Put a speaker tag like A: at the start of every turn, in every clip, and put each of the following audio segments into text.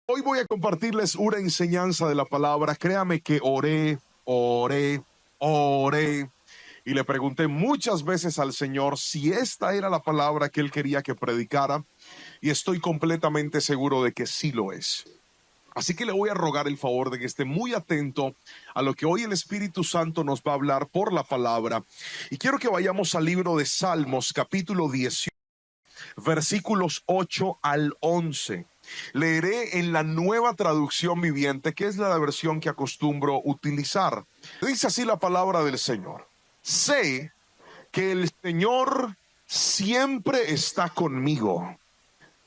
A: Hoy voy a compartirles una enseñanza de la palabra. Créame que oré y le pregunté muchas veces al Señor si esta era la palabra que Él quería que predicara, y estoy completamente seguro de que sí lo es. Así que le voy a rogar el favor de que esté muy atento a lo que hoy el Espíritu Santo nos va a hablar por la palabra. Y quiero que vayamos al libro de Salmos, capítulo 18, versículos 8 al 11. Leeré en la Nueva Traducción Viviente, que es la versión que acostumbro utilizar. Dice así la palabra del Señor: sé que el Señor siempre está conmigo.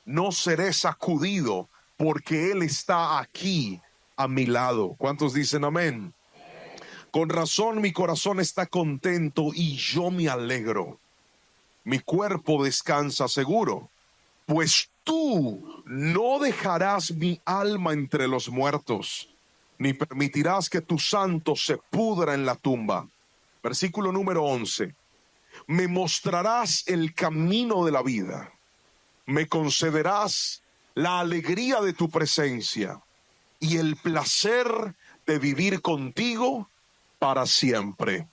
A: No seré sacudido, porque Él está aquí a mi lado. ¿Cuántos dicen amén? Con razón mi corazón está contento y yo me alegro. Mi cuerpo descansa seguro, pues tú no dejarás mi alma entre los muertos, ni permitirás que tu santo se pudra en la tumba. Versículo número 11. Me mostrarás el camino de la vida. Me concederás la alegría de tu presencia y el placer de vivir contigo para siempre.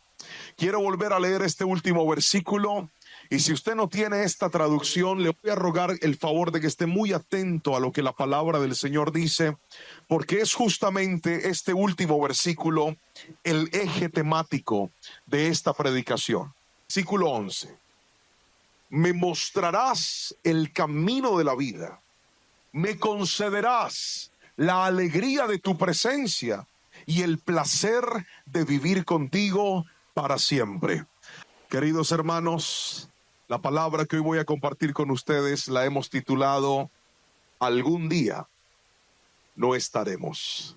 A: Quiero volver a leer este último versículo. Y si usted no tiene esta traducción, le voy a rogar el favor de que esté muy atento a lo que la palabra del Señor dice, porque es justamente este último versículo el eje temático de esta predicación. Versículo 11. Me mostrarás el camino de la vida, me concederás la alegría de tu presencia y el placer de vivir contigo para siempre. Queridos hermanos, la palabra que hoy voy a compartir con ustedes la hemos titulado Algún día no estaremos.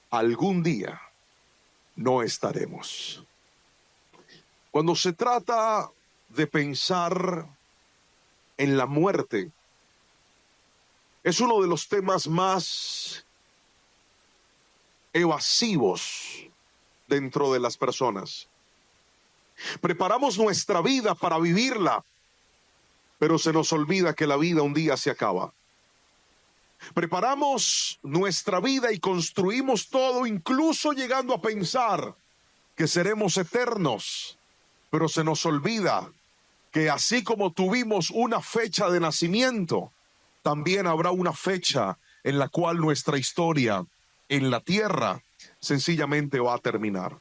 A: Algún día no estaremos. Cuando se trata de pensar en la muerte, es uno de los temas más evasivos dentro de las personas. Preparamos nuestra vida para vivirla, pero se nos olvida que la vida un día se acaba. Preparamos nuestra vida y construimos todo, incluso llegando a pensar que seremos eternos, pero se nos olvida que así como tuvimos una fecha de nacimiento, también habrá una fecha en la cual nuestra historia en la tierra sencillamente va a terminar.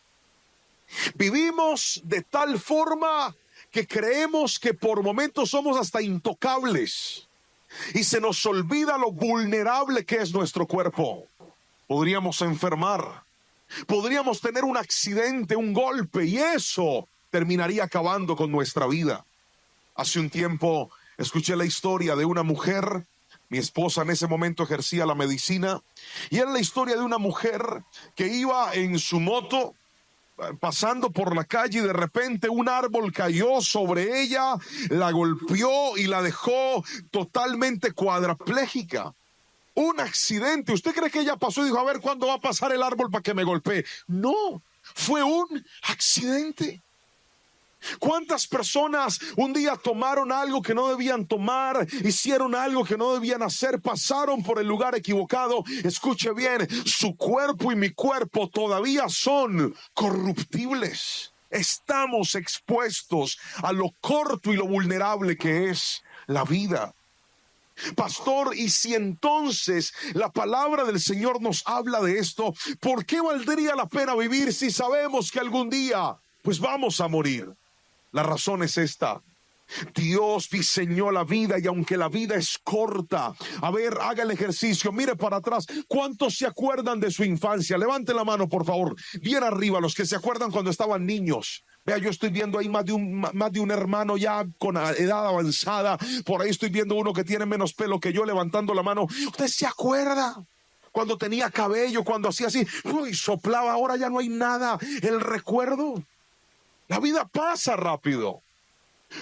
A: Vivimos de tal forma que creemos que por momentos somos hasta intocables y se nos olvida lo vulnerable que es nuestro cuerpo. Podríamos enfermar, podríamos tener un accidente, un golpe, y eso terminaría acabando con nuestra vida. Hace un tiempo escuché la historia de una mujer. Mi esposa en ese momento ejercía la medicina, y era la historia de una mujer que iba en su moto pasando por la calle y de repente un árbol cayó sobre ella, la golpeó y la dejó totalmente cuadraplégica. Un accidente. ¿Usted cree que ella pasó y dijo, a ver cuándo va a pasar el árbol para que me golpee? No, fue un accidente. ¿Cuántas personas un día tomaron algo que no debían tomar, hicieron algo que no debían hacer, pasaron por el lugar equivocado? Escuche bien, su cuerpo y mi cuerpo todavía son corruptibles. Estamos expuestos a lo corto y lo vulnerable que es la vida. Pastor, y si entonces la palabra del Señor nos habla de esto, ¿por qué valdría la pena vivir si sabemos que algún día pues vamos a morir? La razón es esta: Dios diseñó la vida, y aunque la vida es corta, a ver, haga el ejercicio, mire para atrás. ¿Cuántos se acuerdan de su infancia? Levante la mano, por favor, bien arriba, los que se acuerdan cuando estaban niños. Vea, yo estoy viendo ahí más de un hermano ya con edad avanzada. Por ahí estoy viendo uno que tiene menos pelo que yo levantando la mano. ¿Usted se acuerda cuando tenía cabello, cuando hacía así, uy, soplaba? Ahora ya no hay nada. El recuerdo. La vida pasa rápido.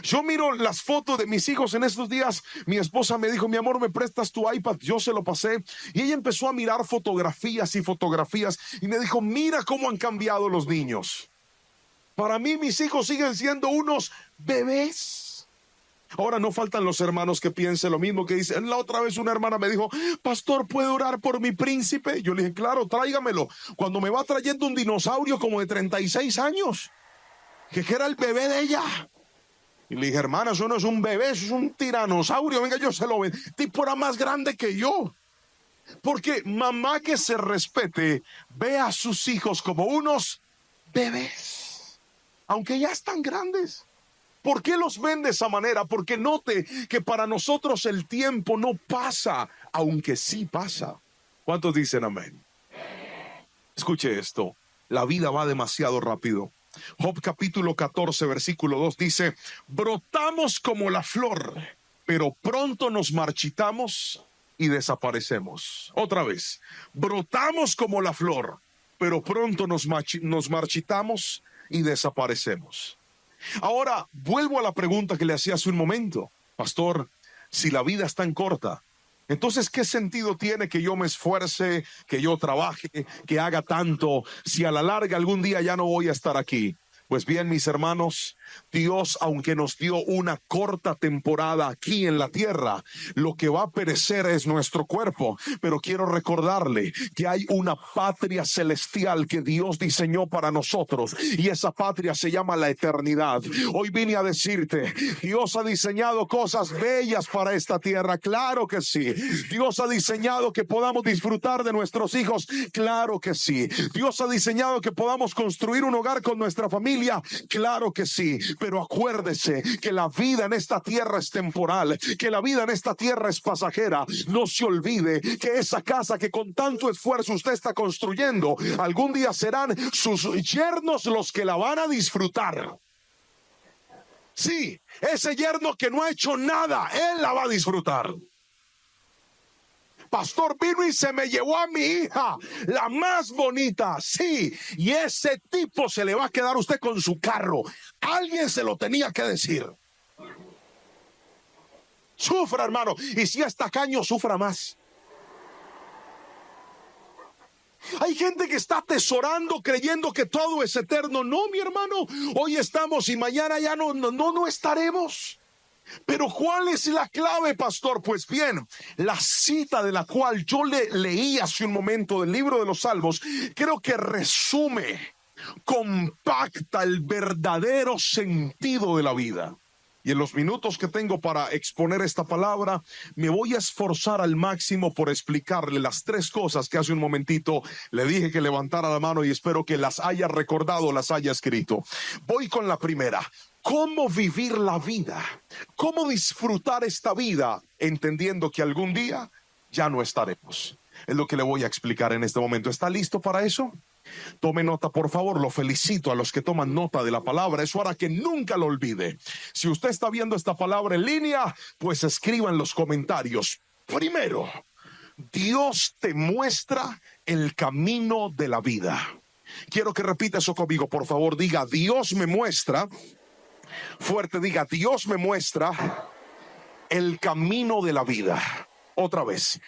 A: Yo miro las fotos de mis hijos en estos días. Mi esposa me dijo, mi amor, ¿me prestas tu iPad? Yo se lo pasé y ella empezó a mirar fotografías y fotografías y me dijo, mira cómo han cambiado los niños. Para mí mis hijos siguen siendo unos bebés. Ahora no faltan los hermanos que piensen lo mismo, que dicen, la otra vez una hermana me dijo, pastor, ¿puede orar por mi príncipe? Yo le dije, claro, tráigamelo. Cuando me va trayendo un dinosaurio como de 36 años, que era el bebé de ella. Y le dije, hermana, eso no es un bebé, eso es un tiranosaurio, venga, yo se lo veo. El tipo era más grande que yo. Porque mamá que se respete ve a sus hijos como unos bebés, aunque ya están grandes. ¿Por qué los ven de esa manera? Porque note que para nosotros el tiempo no pasa, aunque sí pasa. ¿Cuántos dicen amén? Escuche esto, la vida va demasiado rápido. Job capítulo 14 versículo 2 dice, brotamos como la flor, pero pronto nos marchitamos y desaparecemos. Otra vez, brotamos como la flor, pero pronto nos marchitamos y desaparecemos. Ahora, vuelvo a la pregunta que le hacía hace un momento. Pastor, si la vida es tan corta, entonces, ¿qué sentido tiene que yo me esfuerce, que yo trabaje, que haga tanto, si a la larga algún día ya no voy a estar aquí? Pues bien, mis hermanos, Dios, aunque nos dio una corta temporada aquí en la tierra, lo que va a perecer es nuestro cuerpo. Pero quiero recordarle que hay una patria celestial que Dios diseñó para nosotros, y esa patria se llama la eternidad. Hoy vine a decirte, Dios ha diseñado cosas bellas para esta tierra, claro que sí. Dios ha diseñado que podamos disfrutar de nuestros hijos, claro que sí. Dios ha diseñado que podamos construir un hogar con nuestra familia, claro que sí. Pero acuérdese que la vida en esta tierra es temporal, que la vida en esta tierra es pasajera. No se olvide que esa casa que con tanto esfuerzo usted está construyendo, algún día serán sus yernos los que la van a disfrutar. Sí, ese yerno que no ha hecho nada, él la va a disfrutar. Pastor, vino y se me llevó a mi hija, la más bonita, sí, y ese tipo se le va a quedar usted con su carro. Alguien se lo tenía que decir. Sufra, hermano, y si es tacaño, sufra más. Hay gente que está atesorando creyendo que todo es eterno. No, mi hermano, hoy estamos y mañana ya no estaremos. Pero ¿cuál es la clave, pastor? Pues bien, la cita de la cual yo leí hace un momento del libro de los Salmos, creo que resume, compacta el verdadero sentido de la vida. Y en los minutos que tengo para exponer esta palabra, me voy a esforzar al máximo por explicarle las tres cosas que hace un momentito le dije que levantara la mano, y espero que las haya recordado, las haya escrito. Voy con la primera. ¿Cómo vivir la vida? ¿Cómo disfrutar esta vida entendiendo que algún día ya no estaremos? Es lo que le voy a explicar en este momento. ¿Está listo para eso? Tome nota, por favor. Lo felicito a los que toman nota de la palabra. Eso hará que nunca lo olvide. Si usted está viendo esta palabra en línea, pues escriba en los comentarios. Primero, Dios te muestra el camino de la vida. Quiero que repita eso conmigo, por favor. Diga, Dios me muestra. Fuerte, diga, Dios me muestra el camino de la vida. Otra vez,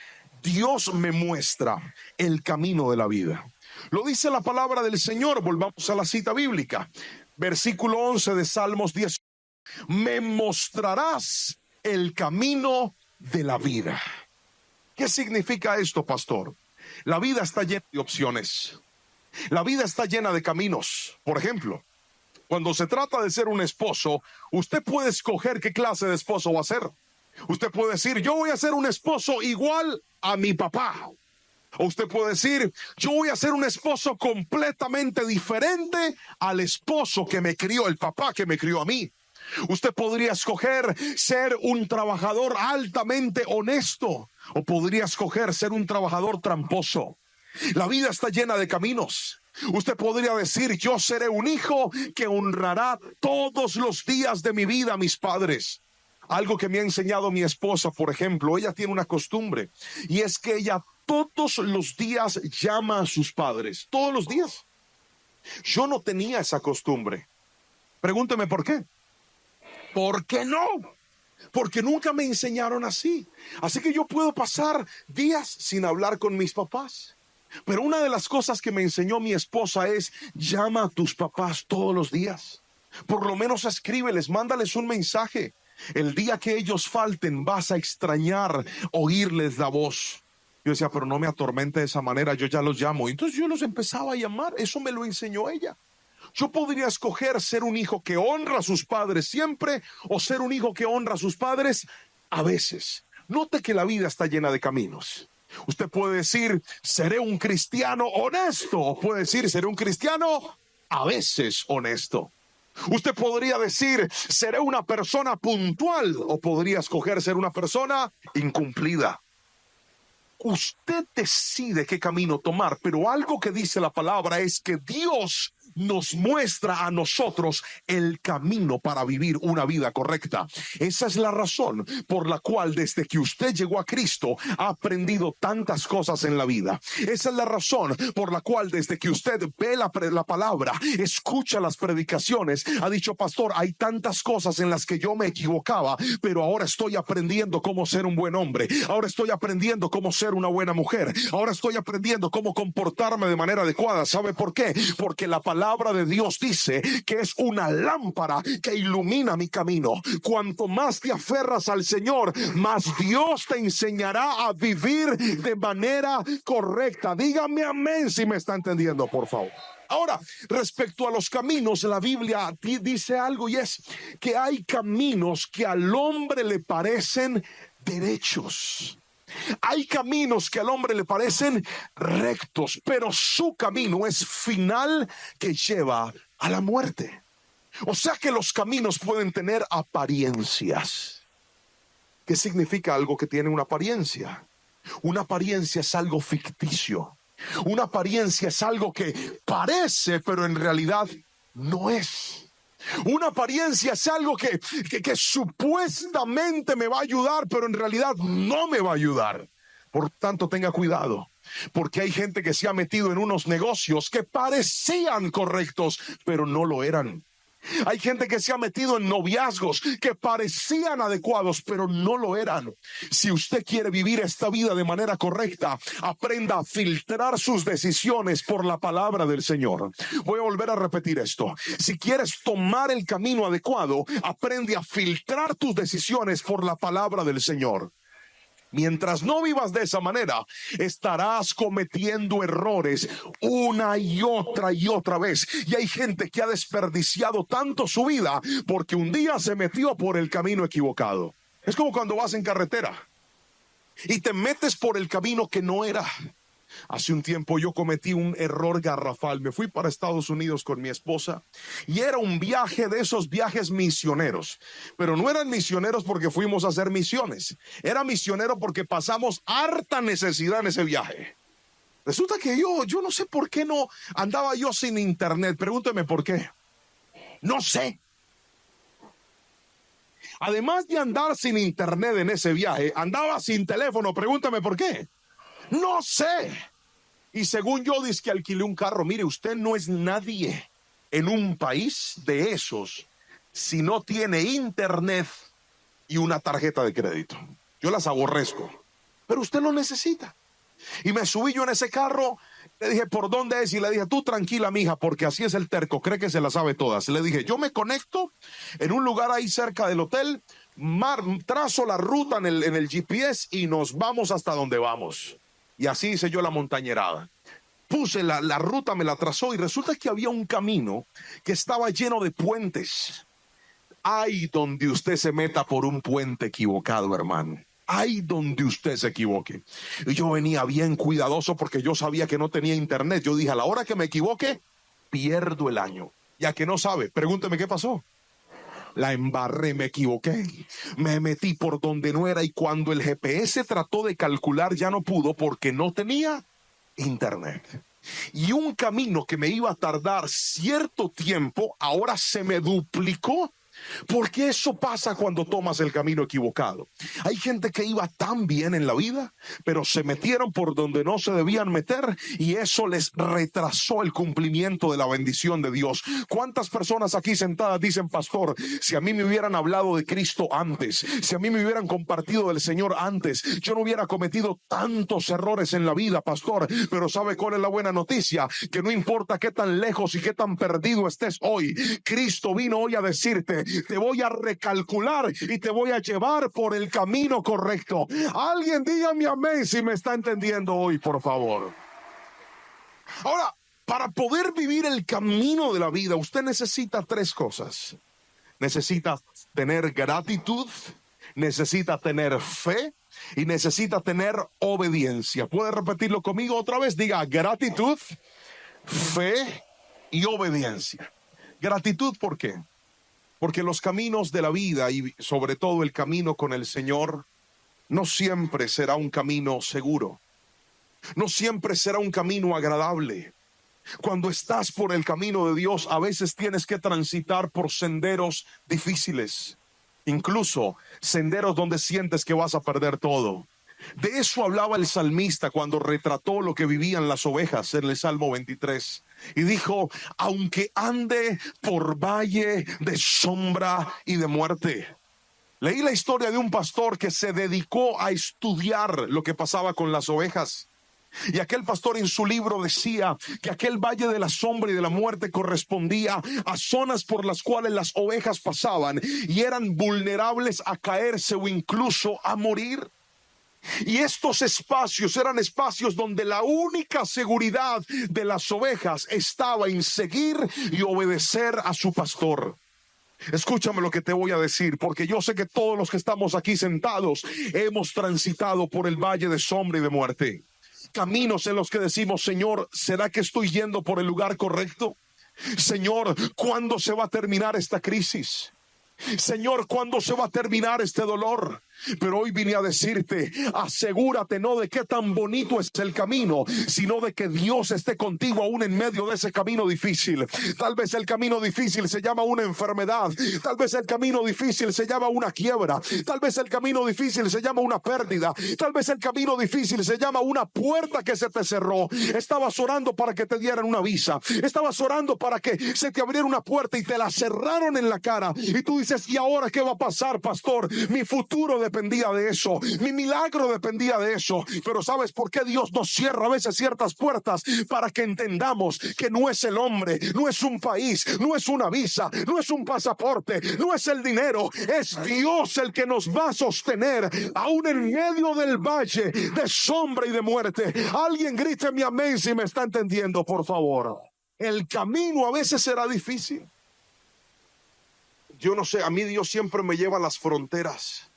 A: Dios me muestra el camino de la vida. Lo dice la palabra del Señor. Volvamos a la cita bíblica. Versículo 11 de Salmos 10. Me mostrarás el camino de la vida. ¿Qué significa esto, pastor? La vida está llena de opciones. La vida está llena de caminos. Por ejemplo, cuando se trata de ser un esposo, usted puede escoger qué clase de esposo va a ser. Usted puede decir, yo voy a ser un esposo igual a mi papá. O usted puede decir, yo voy a ser un esposo completamente diferente al esposo que me crió, el papá que me crió a mí. Usted podría escoger ser un trabajador altamente honesto, o podría escoger ser un trabajador tramposo. La vida está llena de caminos. Usted podría decir, yo seré un hijo que honrará todos los días de mi vida a mis padres. Algo que me ha enseñado mi esposa, por ejemplo, ella tiene una costumbre, y es que ella todos los días llama a sus padres, todos los días. Yo no tenía esa costumbre. Pregúnteme por qué. ¿Por qué no? Porque nunca me enseñaron así. Así que yo puedo pasar días sin hablar con mis papás. Pero una de las cosas que me enseñó mi esposa es, llama a tus papás todos los días. Por lo menos escríbeles, mándales un mensaje. El día que ellos falten vas a extrañar oírles la voz. Yo decía, pero no me atormente de esa manera, yo ya los llamo. Entonces yo los empezaba a llamar, eso me lo enseñó ella. Yo podría escoger ser un hijo que honra a sus padres siempre o ser un hijo que honra a sus padres a veces. Note que la vida está llena de caminos. Usted puede decir, seré un cristiano honesto, o puede decir, seré un cristiano a veces honesto. Usted podría decir, seré una persona puntual, o podría escoger ser una persona incumplida. Usted decide qué camino tomar, pero algo que dice la palabra es que Dios nos muestra a nosotros el camino para vivir una vida correcta. Esa es la razón por la cual desde que usted llegó a Cristo ha aprendido tantas cosas en la vida. Esa es la razón por la cual desde que usted ve la palabra, escucha las predicaciones, ha dicho, pastor, hay tantas cosas en las que yo me equivocaba, pero ahora estoy aprendiendo cómo ser un buen hombre, ahora estoy aprendiendo cómo ser una buena mujer, ahora estoy aprendiendo cómo comportarme de manera adecuada. ¿Sabe por qué? Porque la palabra de Dios dice que es una lámpara que ilumina mi camino. Cuanto más te aferras al Señor, más Dios te enseñará a vivir de manera correcta. Dígame amén si me está entendiendo, por favor. Ahora, respecto a los caminos, la Biblia dice algo, y es que hay caminos que al hombre le parecen derechos. Hay caminos que al hombre le parecen rectos, pero su camino es final, que lleva a la muerte. O sea que los caminos pueden tener apariencias. ¿Qué significa algo que tiene una apariencia? Una apariencia es algo ficticio. Una apariencia es algo que parece, pero en realidad no es. Una apariencia es algo que supuestamente me va a ayudar, pero en realidad no me va a ayudar. Por tanto, tenga cuidado, porque hay gente que se ha metido en unos negocios que parecían correctos, pero no lo eran. Hay gente que se ha metido en noviazgos que parecían adecuados, pero no lo eran. Si usted quiere vivir esta vida de manera correcta, aprenda a filtrar sus decisiones por la palabra del Señor. Voy a volver a repetir esto. Si quieres tomar el camino adecuado, aprende a filtrar tus decisiones por la palabra del Señor. Mientras no vivas de esa manera, estarás cometiendo errores una y otra vez. Y hay gente que ha desperdiciado tanto su vida porque un día se metió por el camino equivocado. Es como cuando vas en carretera y te metes por el camino que no era. Hace un tiempo yo cometí un error garrafal. Me fui para Estados Unidos con mi esposa y era un viaje de esos viajes misioneros. Pero no eran misioneros porque fuimos a hacer misiones. Era misionero porque pasamos harta necesidad en ese viaje. Resulta que yo no sé por qué no andaba yo sin internet. Pregúnteme por qué. No sé. Además de andar sin internet en ese viaje, andaba sin teléfono. Pregúntame por qué. No sé. Y según yo, dice que alquilé un carro. Mire, usted no es nadie en un país de esos si no tiene internet y una tarjeta de crédito. Yo las aborrezco, pero usted lo necesita. Y me subí yo en ese carro. Le dije, ¿por dónde es? Y le dije, tú tranquila, mija, porque así es el terco, cree que se la sabe todas. Le dije, yo me conecto en un lugar ahí cerca del hotel, trazo la ruta en el GPS y nos vamos hasta donde vamos. Y así hice yo la montañerada. Puse la ruta, me la trazó y resulta que había un camino que estaba lleno de puentes. Ay, donde usted se meta por un puente equivocado, hermano. Ay, donde usted se equivoque. Y yo venía bien cuidadoso porque yo sabía que no tenía internet. Yo dije, a la hora que me equivoque, pierdo el año. Ya que no sabe, pregúnteme qué pasó. La embarré, me equivoqué, me metí por donde no era y cuando el GPS trató de calcular ya no pudo porque no tenía internet. Y un camino que me iba a tardar cierto tiempo, ahora se me duplicó. Porque eso pasa cuando tomas el camino equivocado. Hay gente que iba tan bien en la vida, pero se metieron por donde no se debían meter y eso les retrasó el cumplimiento de la bendición de Dios. ¿Cuántas personas aquí sentadas dicen, pastor, si a mí me hubieran hablado de Cristo antes, si a mí me hubieran compartido del Señor antes, yo no hubiera cometido tantos errores en la vida, pastor? Pero ¿sabe cuál es la buena noticia? Que no importa qué tan lejos y qué tan perdido estés hoy, Cristo vino hoy a decirte, te voy a recalcular y te voy a llevar por el camino correcto. Alguien dígame amén si me está entendiendo hoy, por favor. Ahora, para poder vivir el camino de la vida, usted necesita tres cosas. Necesita tener gratitud, necesita tener fe y necesita tener obediencia. ¿Puede repetirlo conmigo otra vez? Diga gratitud, fe y obediencia. Gratitud, ¿por qué? Porque los caminos de la vida y sobre todo el camino con el Señor no siempre será un camino seguro. No siempre será un camino agradable. Cuando estás por el camino de Dios, a veces tienes que transitar por senderos difíciles, incluso senderos donde sientes que vas a perder todo. De eso hablaba el salmista cuando retrató lo que vivían las ovejas en el Salmo 23. Y dijo, aunque ande por valle de sombra y de muerte. Leí la historia de un pastor que se dedicó a estudiar lo que pasaba con las ovejas. Y aquel pastor en su libro decía que aquel valle de la sombra y de la muerte correspondía a zonas por las cuales las ovejas pasaban y eran vulnerables a caerse o incluso a morir. Y estos espacios eran espacios donde la única seguridad de las ovejas estaba en seguir y obedecer a su pastor. Escúchame lo que te voy a decir, porque yo sé que todos los que estamos aquí sentados hemos transitado por el valle de sombra y de muerte. Caminos en los que decimos, Señor, ¿será que estoy yendo por el lugar correcto? Señor, ¿cuándo se va a terminar esta crisis? Señor, ¿cuándo se va a terminar este dolor? Pero hoy vine a decirte, asegúrate no de qué tan bonito es el camino, sino de que Dios esté contigo aún en medio de ese camino difícil. Tal vez el camino difícil se llama una enfermedad, tal vez el camino difícil se llama una quiebra, tal vez el camino difícil se llama una pérdida, tal vez el camino difícil se llama una puerta que se te cerró. Estabas orando para que te dieran una visa, estabas orando para que se te abriera una puerta y te la cerraron en la cara, y tú dices, ¿y ahora qué va a pasar, pastor? Mi futuro dependía de eso, mi milagro dependía de eso. Pero ¿sabes por qué Dios nos cierra a veces ciertas puertas? Para que entendamos que no es el hombre, no es un país, no es una visa, no es un pasaporte, no es el dinero, es Dios el que nos va a sostener aún en medio del valle de sombra y de muerte. Alguien grite mi amén si me está entendiendo, por favor. El camino a veces será difícil. Yo no sé, a mí Dios siempre me lleva a las fronteras.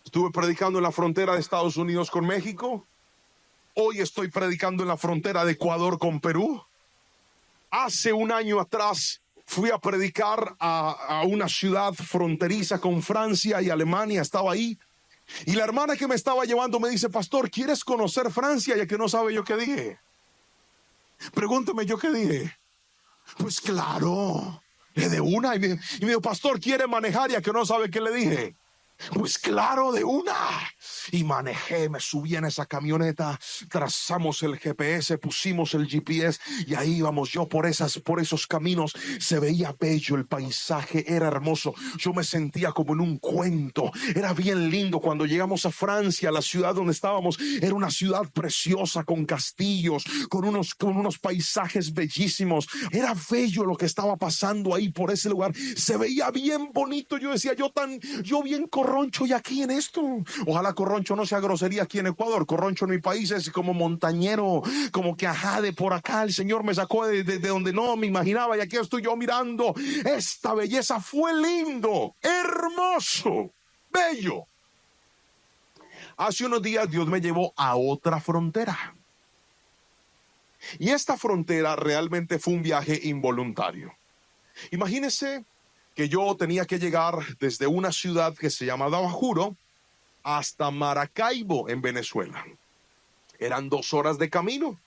A: Estuve predicando en la frontera de Estados Unidos con México. Hoy estoy predicando en la frontera de Ecuador con Perú. Hace un año atrás fui a predicar a una ciudad fronteriza con Francia y Alemania. Estaba ahí. Y la hermana que me estaba llevando me dice, pastor, ¿quieres conocer Francia? Ya que no sabe yo qué dije. Pregúntame yo qué dije. Pues claro, de una. Y me dijo, pastor, ¿quiere manejar? Ya que no sabe qué le dije. Pues claro, de una. Y manejé, me subí en esa camioneta, trazamos el GPS, pusimos el GPS y ahí íbamos yo por esos caminos. Se veía bello el paisaje, era hermoso. Yo me sentía como en un cuento. Era bien lindo. Cuando llegamos a Francia, la ciudad donde estábamos, era una ciudad preciosa con castillos, con unos paisajes bellísimos. Era bello lo que estaba pasando ahí por ese lugar. Se veía bien bonito. Yo decía, yo bien corroncho y aquí en esto. Ojalá corroncho no sea grosería aquí en Ecuador. Corroncho en mi país es como montañero, como que ajá, de por acá el Señor me sacó de donde no me imaginaba y aquí estoy yo mirando esta belleza. Fue lindo, hermoso, bello. Hace unos días Dios me llevó a otra frontera y esta frontera realmente fue un viaje involuntario. Imagínense que yo tenía que llegar desde una ciudad que se llama Dabajuro hasta Maracaibo en Venezuela. Eran 2 horas de camino.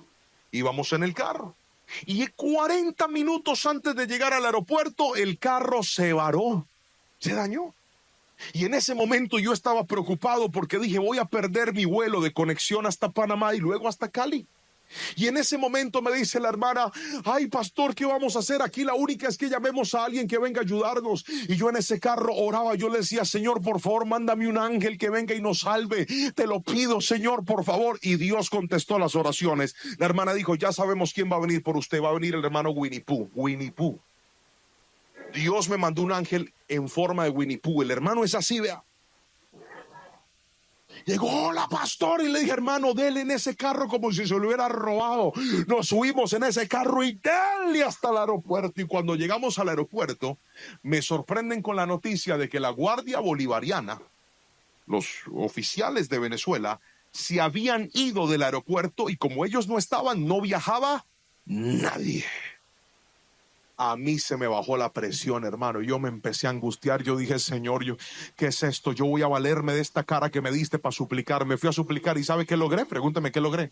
A: Íbamos en el carro. Y 40 minutos antes de llegar al aeropuerto, el carro se varó. Se dañó. Y en ese momento yo estaba preocupado porque dije, voy a perder mi vuelo de conexión hasta Panamá y luego hasta Cali. Y en ese momento me dice la hermana, ay pastor, ¿qué vamos a hacer? Aquí la única es que llamemos a alguien que venga a ayudarnos. Y yo en ese carro oraba, yo le decía, Señor, por favor, mándame un ángel que venga y nos salve. Te lo pido, Señor, por favor. Y Dios contestó las oraciones. La hermana dijo, ya sabemos quién va a venir por usted. Va a venir el hermano Winnie Pooh. Winnie Pooh. Dios me mandó un ángel en forma de Winnie Pooh. El hermano es así, vea. Llegó, hola pastor, y le dije, hermano, dele en ese carro como si se lo hubiera robado. Nos subimos en ese carro y dele hasta el aeropuerto. Y cuando llegamos al aeropuerto, me sorprenden con la noticia de que la Guardia Bolivariana, los oficiales de Venezuela, se habían ido del aeropuerto y como ellos no estaban, no viajaba nadie. A mí se me bajó la presión, hermano. Yo me empecé a angustiar. Yo dije, Señor, ¿qué es esto? Yo voy a valerme de esta cara que me diste para suplicar. Me fui a suplicar y ¿sabe qué logré? Pregúnteme qué logré.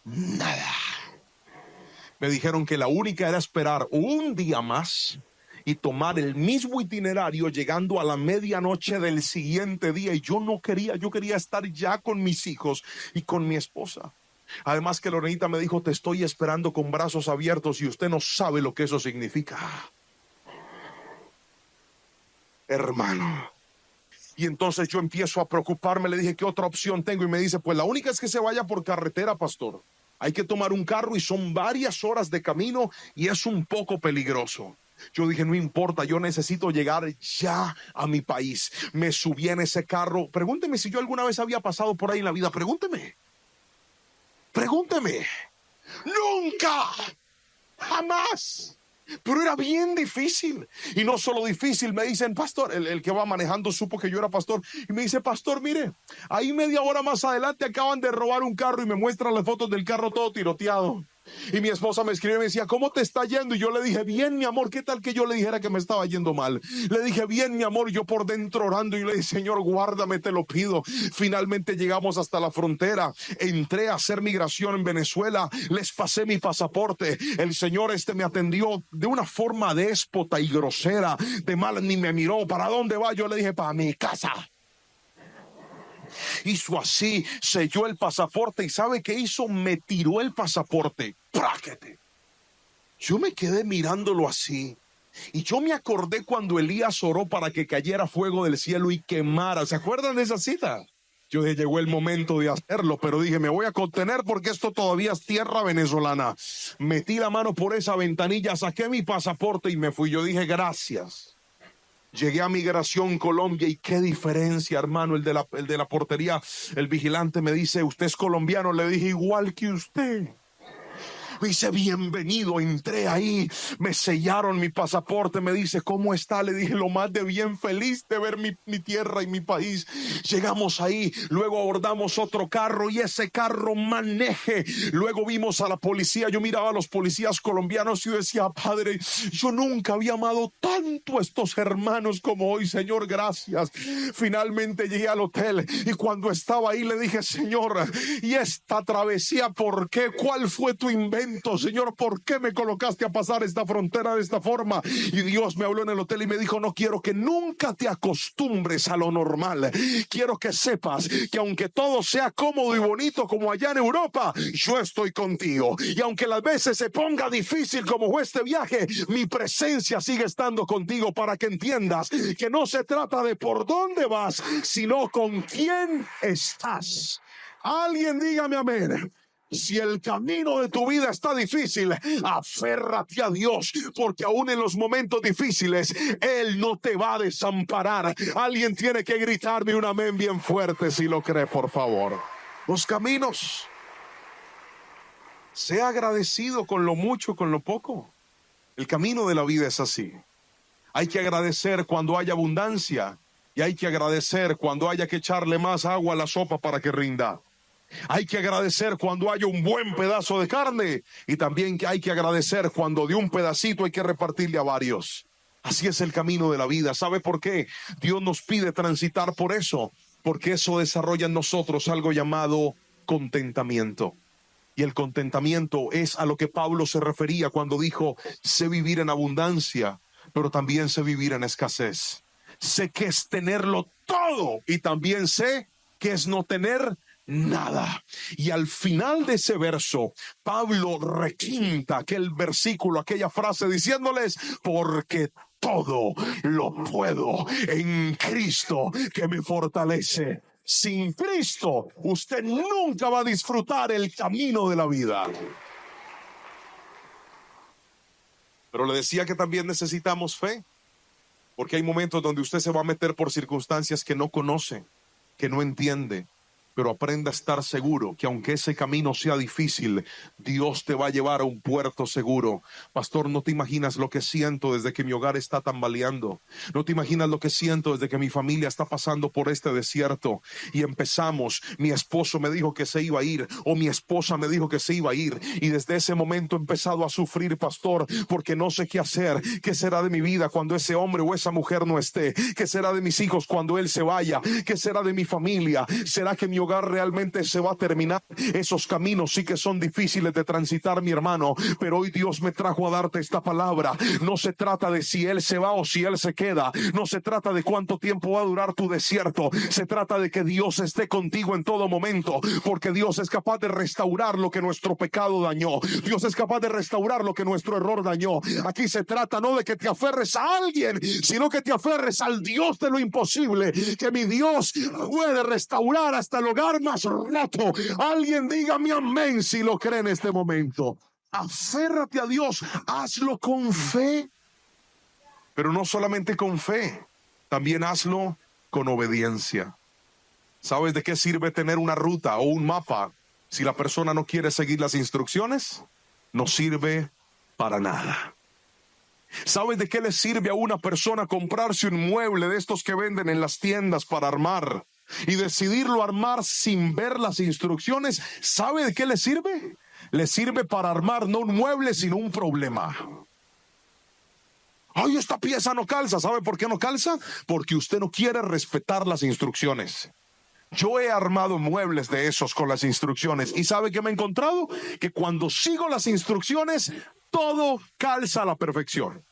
A: Nada. Me dijeron que la única era esperar un día más y tomar el mismo itinerario llegando a la medianoche del siguiente día. Y yo no quería, yo quería estar ya con mis hijos y con mi esposa. Además que Lorenita me dijo, te estoy esperando con brazos abiertos y usted no sabe lo que eso significa. Hermano. Y entonces yo empiezo a preocuparme, le dije, ¿qué otra opción tengo? Y me dice, pues la única es que se vaya por carretera, pastor. Hay que tomar un carro y son varias horas de camino y es un poco peligroso. Yo dije, no importa, yo necesito llegar ya a mi país. Me subí en ese carro. Pregúnteme si yo alguna vez había pasado por ahí en la vida. Pregúnteme. Nunca, jamás. Pero era bien difícil. Y no solo difícil, me dicen, pastor, el que va manejando supo que yo era pastor. Y me dice, pastor, mire, ahí media hora más adelante acaban de robar un carro y me muestran las fotos del carro todo tiroteado. Y mi esposa me escribe y me decía, ¿cómo te está yendo? Y yo le dije, bien, mi amor. ¿Qué tal que yo le dijera que me estaba yendo mal? Le dije, bien, mi amor. Yo por dentro orando y le dije, Señor, guárdame, te lo pido. Finalmente llegamos hasta la frontera. Entré a hacer migración en Venezuela. Les pasé mi pasaporte. El señor me atendió de una forma déspota y grosera. De mal ni me miró. ¿Para dónde va? Yo le dije, para mi casa. Hizo así, selló el pasaporte y ¿sabe qué hizo? Me tiró el pasaporte. ¡Práquete! Yo me quedé mirándolo así y yo me acordé cuando Elías oró para que cayera fuego del cielo y quemara. ¿Se acuerdan de esa cita? Yo dije, llegó el momento de hacerlo, pero dije, me voy a contener porque esto todavía es tierra venezolana. Metí la mano por esa ventanilla, saqué mi pasaporte y me fui. Yo dije, gracias. Llegué a Migración Colombia y qué diferencia, hermano, el de la portería, el vigilante me dice, ¿usted es colombiano? Le dije, igual que usted. Me dice, bienvenido, entré ahí, me sellaron mi pasaporte, me dice, ¿cómo está? Le dije, lo más de bien, feliz de ver mi tierra y mi país. Llegamos ahí, luego abordamos otro carro y ese carro maneje. Luego vimos a la policía, yo miraba a los policías colombianos y decía, Padre, yo nunca había amado tanto a estos hermanos como hoy, Señor, gracias. Finalmente llegué al hotel y cuando estaba ahí le dije, Señor, ¿y esta travesía por qué? ¿Cuál fue tu invento? Señor, ¿por qué me colocaste a pasar esta frontera de esta forma? Y Dios me habló en el hotel y me dijo, no quiero que nunca te acostumbres a lo normal. Quiero que sepas que aunque todo sea cómodo y bonito como allá en Europa, yo estoy contigo. Y aunque las veces se ponga difícil como fue este viaje, mi presencia sigue estando contigo para que entiendas que no se trata de por dónde vas, sino con quién estás. Alguien dígame amén. Si el camino de tu vida está difícil, aférrate a Dios, porque aún en los momentos difíciles, Él no te va a desamparar. Alguien tiene que gritarme un amén bien fuerte si lo cree, por favor. Los caminos. Sea agradecido con lo mucho, con lo poco. El camino de la vida es así. Hay que agradecer cuando haya abundancia y hay que agradecer cuando haya que echarle más agua a la sopa para que rinda. Hay que agradecer cuando haya un buen pedazo de carne y también hay que agradecer cuando de un pedacito hay que repartirle a varios. Así es el camino de la vida. ¿Sabe por qué? Dios nos pide transitar por eso, porque eso desarrolla en nosotros algo llamado contentamiento. Y el contentamiento es a lo que Pablo se refería cuando dijo, sé vivir en abundancia, pero también sé vivir en escasez. Sé que es tenerlo todo y también sé que es no tener nada. Y al final de ese verso, Pablo requinta aquel versículo, aquella frase diciéndoles, porque todo lo puedo en Cristo que me fortalece. Sin Cristo, usted nunca va a disfrutar el camino de la vida. Pero le decía que también necesitamos fe, porque hay momentos donde usted se va a meter por circunstancias que no conoce, que no entiende. Pero aprenda a estar seguro que aunque ese camino sea difícil, Dios te va a llevar a un puerto seguro. Pastor, no te imaginas lo que siento desde que mi hogar está tambaleando. No te imaginas lo que siento desde que mi familia está pasando por este desierto. Y empezamos, mi esposo me dijo que se iba a ir, o mi esposa me dijo que se iba a ir. Y desde ese momento he empezado a sufrir, pastor, porque no sé qué hacer. ¿Qué será de mi vida cuando ese hombre o esa mujer no esté? ¿Qué será de mis hijos cuando él se vaya? ¿Qué será de mi familia? ¿Será que mi hogar realmente se va a terminar? Esos caminos sí que son difíciles de transitar, mi hermano, pero hoy Dios me trajo a darte esta palabra. No se trata de si él se va o si él se queda, no se trata de cuánto tiempo va a durar tu desierto, se trata de que Dios esté contigo en todo momento, porque Dios es capaz de restaurar lo que nuestro pecado dañó. Dios es capaz de restaurar lo que nuestro error dañó. Aquí se trata no de que te aferres a alguien, sino que te aferres al Dios de lo imposible, que mi Dios puede restaurar hasta el hogar más roto. Alguien dígame amén si lo cree en este momento. Aférrate a Dios, hazlo con fe, pero no solamente con fe, también hazlo con obediencia. ¿Sabes de qué sirve tener una ruta o un mapa si la persona no quiere seguir las instrucciones? No sirve para nada. ¿Sabes de qué le sirve a una persona comprarse un mueble de estos que venden en las tiendas para armar y decidirlo armar sin ver las instrucciones? ¿Sabe de qué le sirve? Le sirve para armar no un mueble, sino un problema. Ay, esta pieza no calza. ¿Sabe por qué no calza? Porque usted no quiere respetar las instrucciones. Yo he armado muebles de esos con las instrucciones y ¿sabe qué me he encontrado? Que cuando sigo las instrucciones, todo calza a la perfección.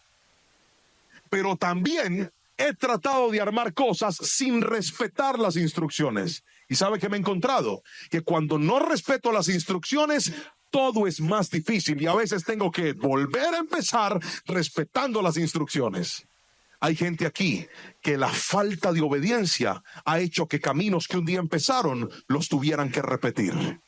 A: Pero también he tratado de armar cosas sin respetar las instrucciones. ¿Y sabe qué me he encontrado? Que cuando no respeto las instrucciones, todo es más difícil y a veces tengo que volver a empezar respetando las instrucciones. Hay gente aquí que la falta de obediencia ha hecho que caminos que un día empezaron los tuvieran que repetir.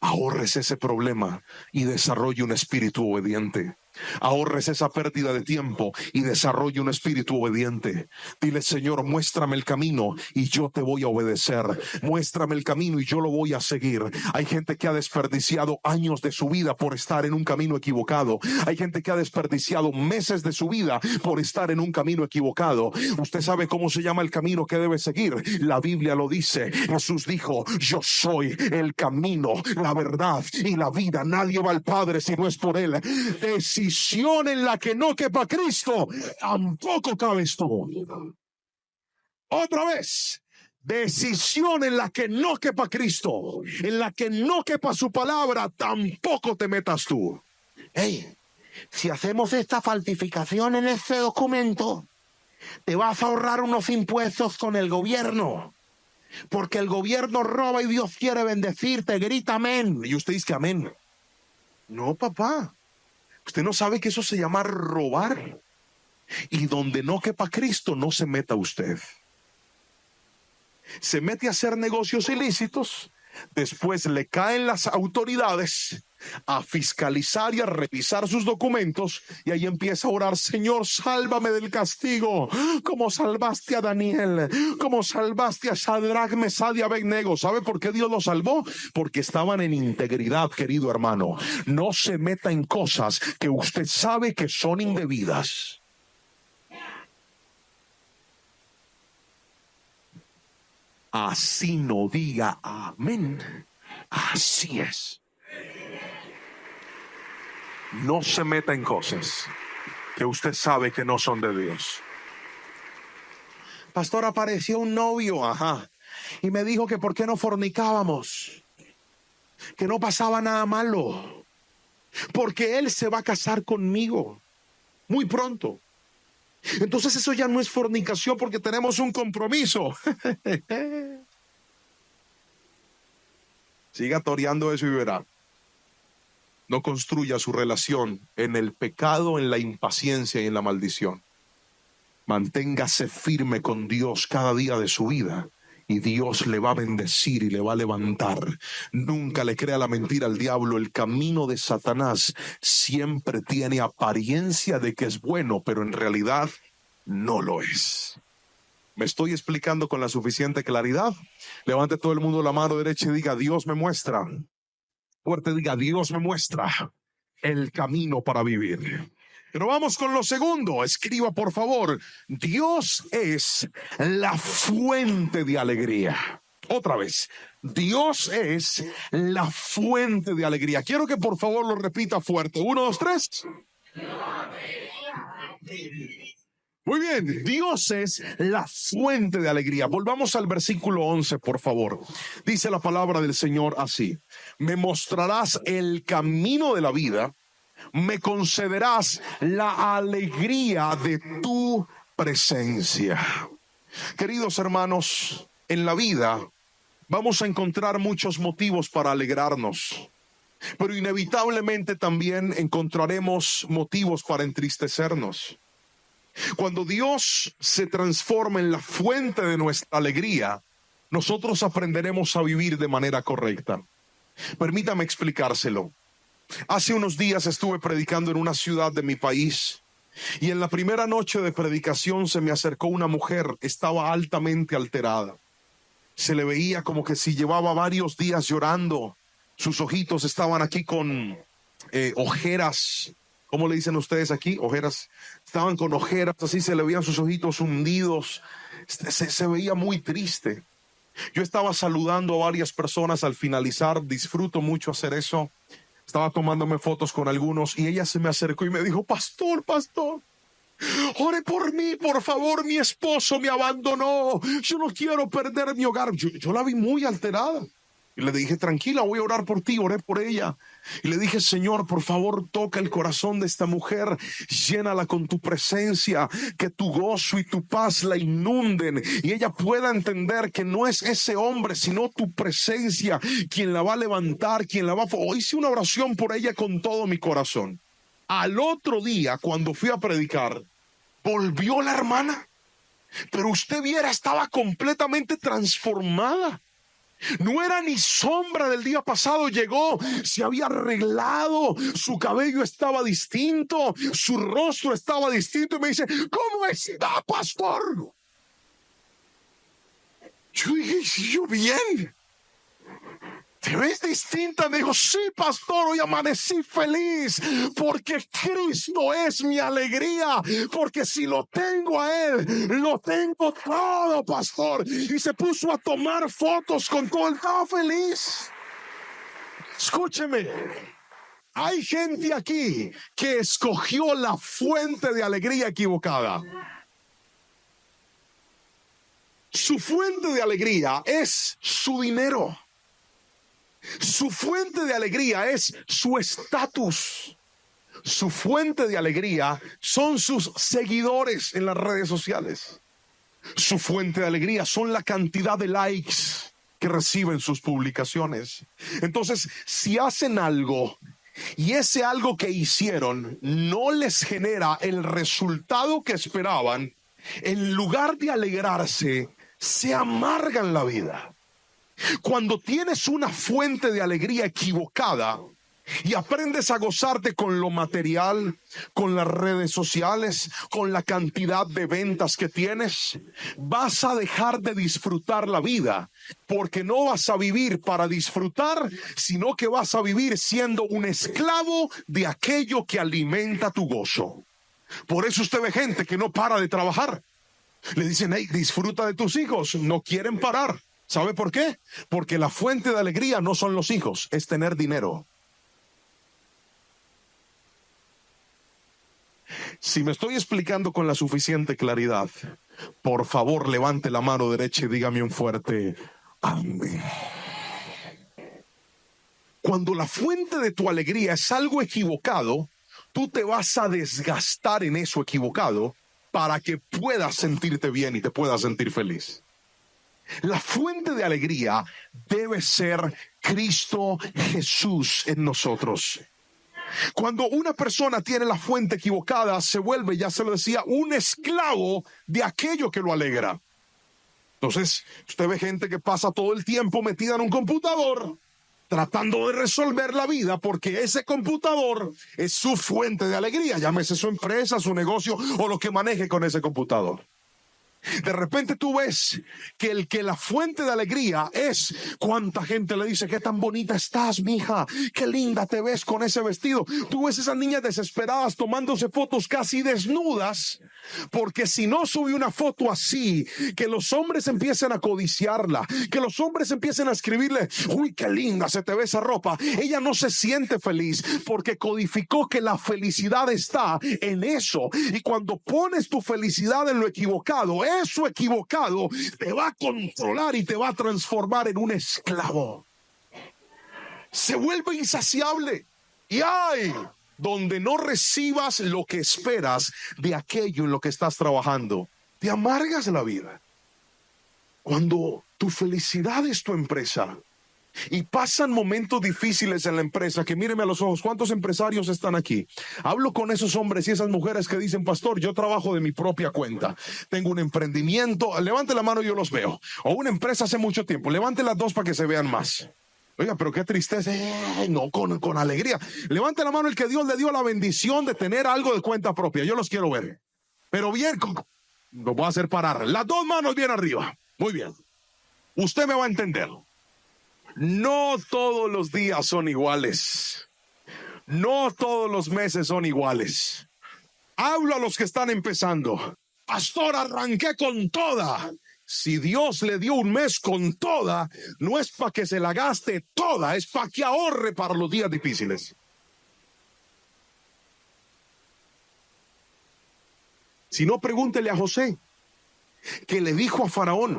A: Ahorres ese problema y desarrolle un espíritu obediente. Ahorres esa pérdida de tiempo y desarrolle un espíritu obediente. Dile, Señor, muéstrame el camino y yo te voy a obedecer. Muéstrame el camino y yo lo voy a seguir. Hay gente que ha desperdiciado años de su vida por estar en un camino equivocado. Hay gente que ha desperdiciado meses de su vida por estar en un camino equivocado. Usted sabe cómo se llama el camino que debe seguir. La Biblia lo dice. Jesús dijo, yo soy el camino, la verdad y la vida. Nadie va al Padre si no es por él. Decisión en la que no quepa Cristo, tampoco cabes tú. Otra vez, decisión en la que no quepa Cristo, en la que no quepa su palabra, tampoco te metas tú.
B: Hey, si hacemos esta falsificación en este documento, te vas a ahorrar unos impuestos con el gobierno. Porque el gobierno roba y Dios quiere bendecirte. Grita amén.
A: Y usted dice que amén. No, papá. Usted no sabe que eso se llama robar. Y donde no quepa Cristo, no se meta usted. Se mete a hacer negocios ilícitos. Después le caen las autoridades a fiscalizar y a revisar sus documentos y ahí empieza a orar, Señor, sálvame del castigo, como salvaste a Daniel, como salvaste a Sadrach, Mesach y Abednego. ¿Sabe por qué Dios los salvó? Porque estaban en integridad, querido hermano. No se meta en cosas que usted sabe que son indebidas. Así no diga amén. Así es. No se meta en cosas que usted sabe que no son de Dios.
B: Pastor, apareció un novio, y me dijo que por qué no fornicábamos, que no pasaba nada malo, porque él se va a casar conmigo muy pronto. Entonces eso ya no es fornicación porque tenemos un compromiso.
A: Siga toreando eso y verá. No construya su relación en el pecado, en la impaciencia y en la maldición. Manténgase firme con Dios cada día de su vida
B: y Dios le va a bendecir y le va a levantar. Nunca le crea la mentira al diablo. El camino de Satanás siempre tiene apariencia de que es bueno, pero en realidad no lo es. ¿Me estoy explicando con la suficiente claridad? Levante todo el mundo la mano derecha y diga: Dios me muestra. Fuerte diga: Dios me muestra el camino para vivir. Pero vamos con lo segundo. Escriba, por favor: Dios es la fuente de alegría. Otra vez: Dios es la fuente de alegría. Quiero que por favor lo repita fuerte. 1, 2, 3. Muy bien, Dios es la fuente de alegría. Volvamos al versículo 11, por favor. Dice la palabra del Señor así: me mostrarás el camino de la vida, me concederás la alegría de tu presencia. Queridos hermanos, en la vida vamos a encontrar muchos motivos para alegrarnos, pero inevitablemente también encontraremos motivos para entristecernos. Cuando Dios se transforma en la fuente de nuestra alegría, nosotros aprenderemos a vivir de manera correcta. Permítame explicárselo. Hace unos días estuve predicando en una ciudad de mi país y en la primera noche de predicación se me acercó una mujer. Estaba altamente alterada. Se le veía como que si llevaba varios días llorando. Sus ojitos estaban aquí con ojeras. ¿Cómo le dicen ustedes aquí? Ojeras. Estaban con ojeras, así se le veían sus ojitos hundidos. Se veía muy triste. Yo estaba saludando a varias personas al finalizar. Disfruto mucho hacer eso. Estaba tomándome fotos con algunos y ella se me acercó y me dijo: pastor, ore por mí, por favor, mi esposo me abandonó. Yo no quiero perder mi hogar. Yo la vi muy alterada. Y le dije: tranquila, voy a orar por ti. Oré por ella. Y le dije: Señor, por favor, toca el corazón de esta mujer. Llénala con tu presencia. Que tu gozo y tu paz la inunden. Y ella pueda entender que no es ese hombre, sino tu presencia quien la va a levantar, quien la va a... Hice una oración por ella con todo mi corazón. Al otro día, cuando fui a predicar, volvió la hermana. Pero usted viera, estaba completamente transformada. No era ni sombra del día pasado. Llegó, se había arreglado, su cabello estaba distinto, su rostro estaba distinto y me dice: ¿cómo está, pastor? Yo dije: yo bien. ¿Te ves distinta? Me dijo: sí, pastor, hoy amanecí feliz porque Cristo es mi alegría, porque si lo tengo a Él, lo tengo todo, pastor. Y se puso a tomar fotos con todo. Él estaba feliz. Escúcheme, hay gente aquí que escogió la fuente de alegría equivocada. Su fuente de alegría es su dinero. Su fuente de alegría es su estatus. Su fuente de alegría son sus seguidores en las redes sociales. Su fuente de alegría son la cantidad de likes que reciben sus publicaciones. Entonces, si hacen algo y ese algo que hicieron no les genera el resultado que esperaban, en lugar de alegrarse, se amargan la vida. Cuando tienes una fuente de alegría equivocada y aprendes a gozarte con lo material, con las redes sociales, con la cantidad de ventas que tienes, vas a dejar de disfrutar la vida, porque no vas a vivir para disfrutar, sino que vas a vivir siendo un esclavo de aquello que alimenta tu gozo. Por eso usted ve gente que no para de trabajar. Le dicen: hey, disfruta de tus hijos. No quieren parar. ¿Sabe por qué? Porque la fuente de alegría no son los hijos, es tener dinero. Si me estoy explicando con la suficiente claridad, por favor levante la mano derecha y dígame un fuerte amén. Cuando la fuente de tu alegría es algo equivocado, tú te vas a desgastar en eso equivocado para que puedas sentirte bien y te puedas sentir feliz. La fuente de alegría debe ser Cristo Jesús en nosotros. Cuando una persona tiene la fuente equivocada, se vuelve, ya se lo decía, un esclavo de aquello que lo alegra.
A: Entonces, usted ve gente que pasa todo el tiempo metida en un computador, tratando de resolver la vida, porque ese computador es su fuente de alegría. Llámese su empresa, su negocio o lo que maneje con ese computador. De repente tú ves que la fuente de alegría es cuánta gente le dice: qué tan bonita estás, mija, qué linda te ves con ese vestido. Tú ves esas niñas desesperadas tomándose fotos casi desnudas, porque si no sube una foto así, que los hombres empiecen a codiciarla, que los hombres empiecen a escribirle: uy, qué linda se te ve esa ropa. Ella no se siente feliz porque codificó que la felicidad está en eso. Y cuando pones tu felicidad en lo equivocado, eso equivocado te va a controlar y te va a transformar en un esclavo. Se vuelve insaciable. Y hay donde no recibas lo que esperas de aquello en lo que estás trabajando, te amargas la vida. Cuando tu felicidad es tu empresa y pasan momentos difíciles en la empresa, que míreme a los ojos, ¿cuántos empresarios están aquí? Hablo con esos hombres y esas mujeres que dicen: pastor, yo trabajo de mi propia cuenta, tengo un emprendimiento. Levante la mano, yo los veo. O una empresa hace mucho tiempo. Levante las dos para que se vean más. Oiga, pero qué tristeza. No, con alegría. Levante la mano el que Dios le dio la bendición de tener algo de cuenta propia. Yo los quiero ver. Pero bien, lo voy a hacer parar. Las dos manos bien arriba. Muy bien. Usted me va a entender. No todos los días son iguales. No todos los meses son iguales. Hablo a los que están empezando. Pastor, arranqué con toda. Si Dios le dio un mes con toda, no es para que se la gaste toda, es para que ahorre para los días difíciles. Si no, pregúntele a José, que le dijo a Faraón: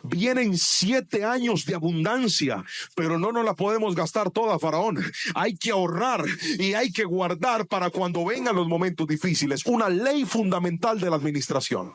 A: vienen 7 años de abundancia, pero no nos la podemos gastar toda, Faraón. Hay que ahorrar y hay que guardar para cuando vengan los momentos difíciles. Una ley fundamental de la administración.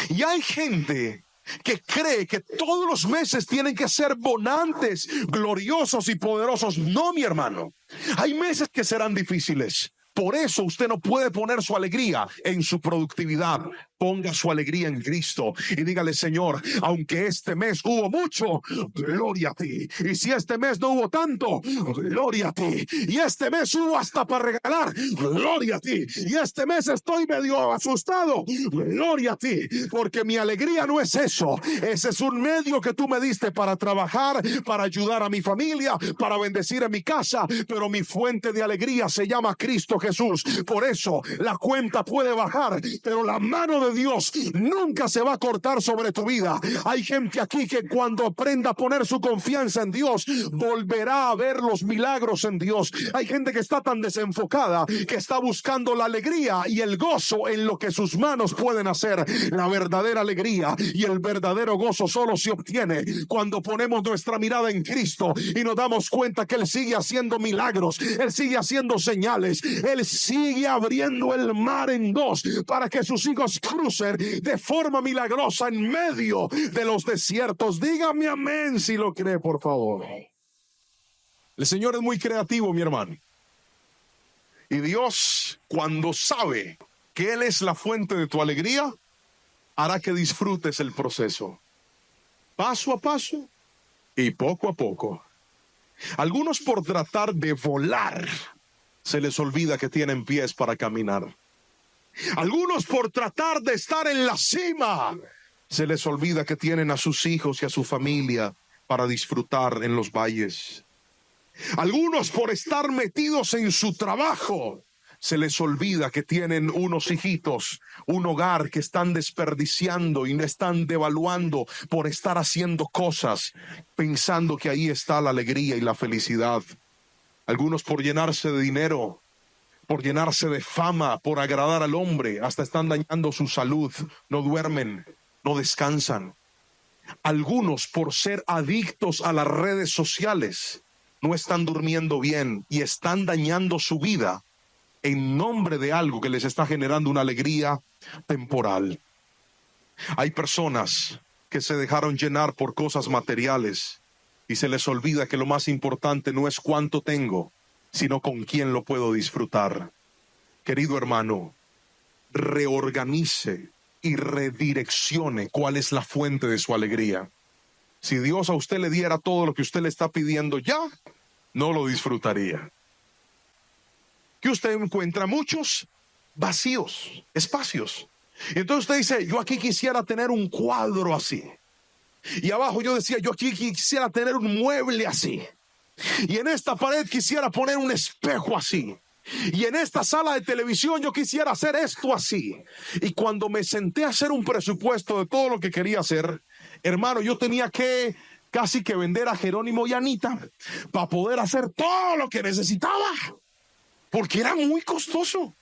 A: Y hay gente que cree que todos los meses tienen que ser bonantes, gloriosos y poderosos. No, mi hermano. Hay meses que serán difíciles. Por eso usted no puede poner su alegría en su productividad. Ponga su alegría en Cristo y dígale: Señor, aunque este mes hubo mucho, gloria a ti. Y si este mes no hubo tanto, gloria a ti. Y este mes hubo hasta para regalar, gloria a ti. Y este mes estoy medio asustado, gloria a ti. Porque mi alegría no es eso. Ese es un medio que tú me diste para trabajar, para ayudar a mi familia, para bendecir a mi casa. Pero mi fuente de alegría se llama Cristo Jesús. Por eso la cuenta puede bajar, pero la mano de Dios nunca se va a cortar sobre tu vida. Hay gente aquí que cuando aprenda a poner su confianza en Dios, volverá a ver los milagros en Dios. Hay gente que está tan desenfocada que está buscando la alegría y el gozo en lo que sus manos pueden hacer. La verdadera alegría y el verdadero gozo solo se obtiene cuando ponemos nuestra mirada en Cristo y nos damos cuenta que Él sigue haciendo milagros, Él sigue haciendo señales, Él sigue abriendo el mar en dos para que sus hijos crucen de forma milagrosa en medio de los desiertos. Dígame amén si lo cree, por favor. El Señor es muy creativo, mi hermano. Y Dios, cuando sabe que Él es la fuente de tu alegría, hará que disfrutes el proceso, paso a paso y poco a poco. Algunos, por tratar de volar, se les olvida que tienen pies para caminar. Algunos, por tratar de estar en la cima, se les olvida que tienen a sus hijos y a su familia para disfrutar en los valles. Algunos, por estar metidos en su trabajo, se les olvida que tienen unos hijitos, un hogar que están desperdiciando y están devaluando por estar haciendo cosas, pensando que ahí está la alegría y la felicidad. Algunos, por llenarse de dinero, por llenarse de fama, por agradar al hombre, hasta están dañando su salud, no duermen, no descansan. Algunos, por ser adictos a las redes sociales, no están durmiendo bien y están dañando su vida en nombre de algo que les está generando una alegría temporal. Hay personas que se dejaron llenar por cosas materiales y se les olvida que lo más importante no es cuánto tengo, sino con quién lo puedo disfrutar. Querido hermano, reorganice y redireccione cuál es la fuente de su alegría. Si Dios a usted le diera todo lo que usted le está pidiendo ya, no lo disfrutaría. Que usted encuentra muchos vacíos, espacios. Y entonces usted dice, yo aquí quisiera tener un cuadro así. Y abajo yo decía, yo aquí quisiera tener un mueble así. Y en esta pared quisiera poner un espejo así. Y en esta sala de televisión yo quisiera hacer esto así. Y cuando me senté a hacer un presupuesto de todo lo que quería hacer, hermano, yo tenía que casi que vender a Jerónimo y Anita para poder hacer todo lo que necesitaba, porque era muy costoso.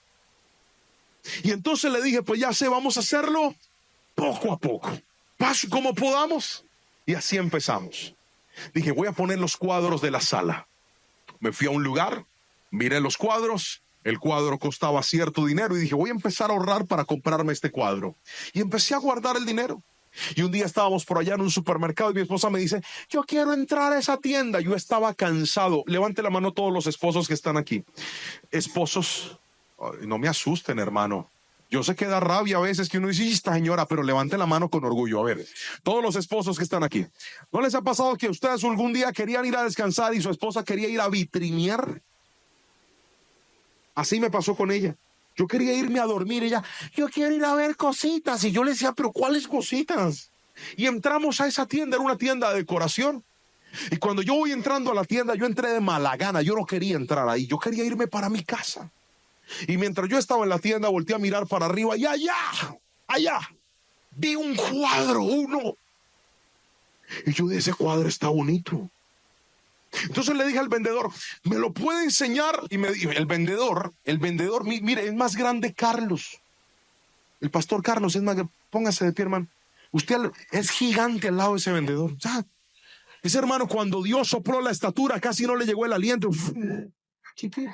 A: Y entonces le dije, pues ya sé, vamos a hacerlo poco a poco, paso como podamos. Y así empezamos. Dije, voy a poner los cuadros de la sala. Me fui a un lugar, miré los cuadros, el cuadro costaba cierto dinero y dije, voy a empezar a ahorrar para comprarme este cuadro. Y empecé a guardar el dinero. Y un día estábamos por allá en un supermercado y mi esposa me dice, yo quiero entrar a esa tienda. Yo estaba cansado. Levante la mano todos los esposos que están aquí. Esposos, no me asusten, hermano. Yo sé que da rabia a veces que uno dice, esta señora, pero levante la mano con orgullo. A ver, todos los esposos que están aquí, ¿no les ha pasado que ustedes algún día querían ir a descansar y su esposa quería ir a vitrinear? Así me pasó con ella. Yo quería irme a dormir, ella, yo quiero ir a ver cositas. Y yo le decía, pero ¿cuáles cositas? Y entramos a esa tienda, era una tienda de decoración. Y cuando yo voy entrando a la tienda, yo entré de mala gana, yo no quería entrar ahí, yo quería irme para mi casa. Y mientras yo estaba en la tienda, volteé a mirar para arriba y allá, vi un cuadro, uno. Y yo dije, ese cuadro está bonito. Entonces le dije al vendedor, ¿me lo puede enseñar? Y me dijo, el vendedor, mire, es más grande Carlos. El pastor Carlos es más grande. Póngase de pie, hermano. Usted es gigante al lado de ese vendedor. O sea, ese hermano, cuando Dios sopló la estatura, casi no le llegó el aliento. Chiquito.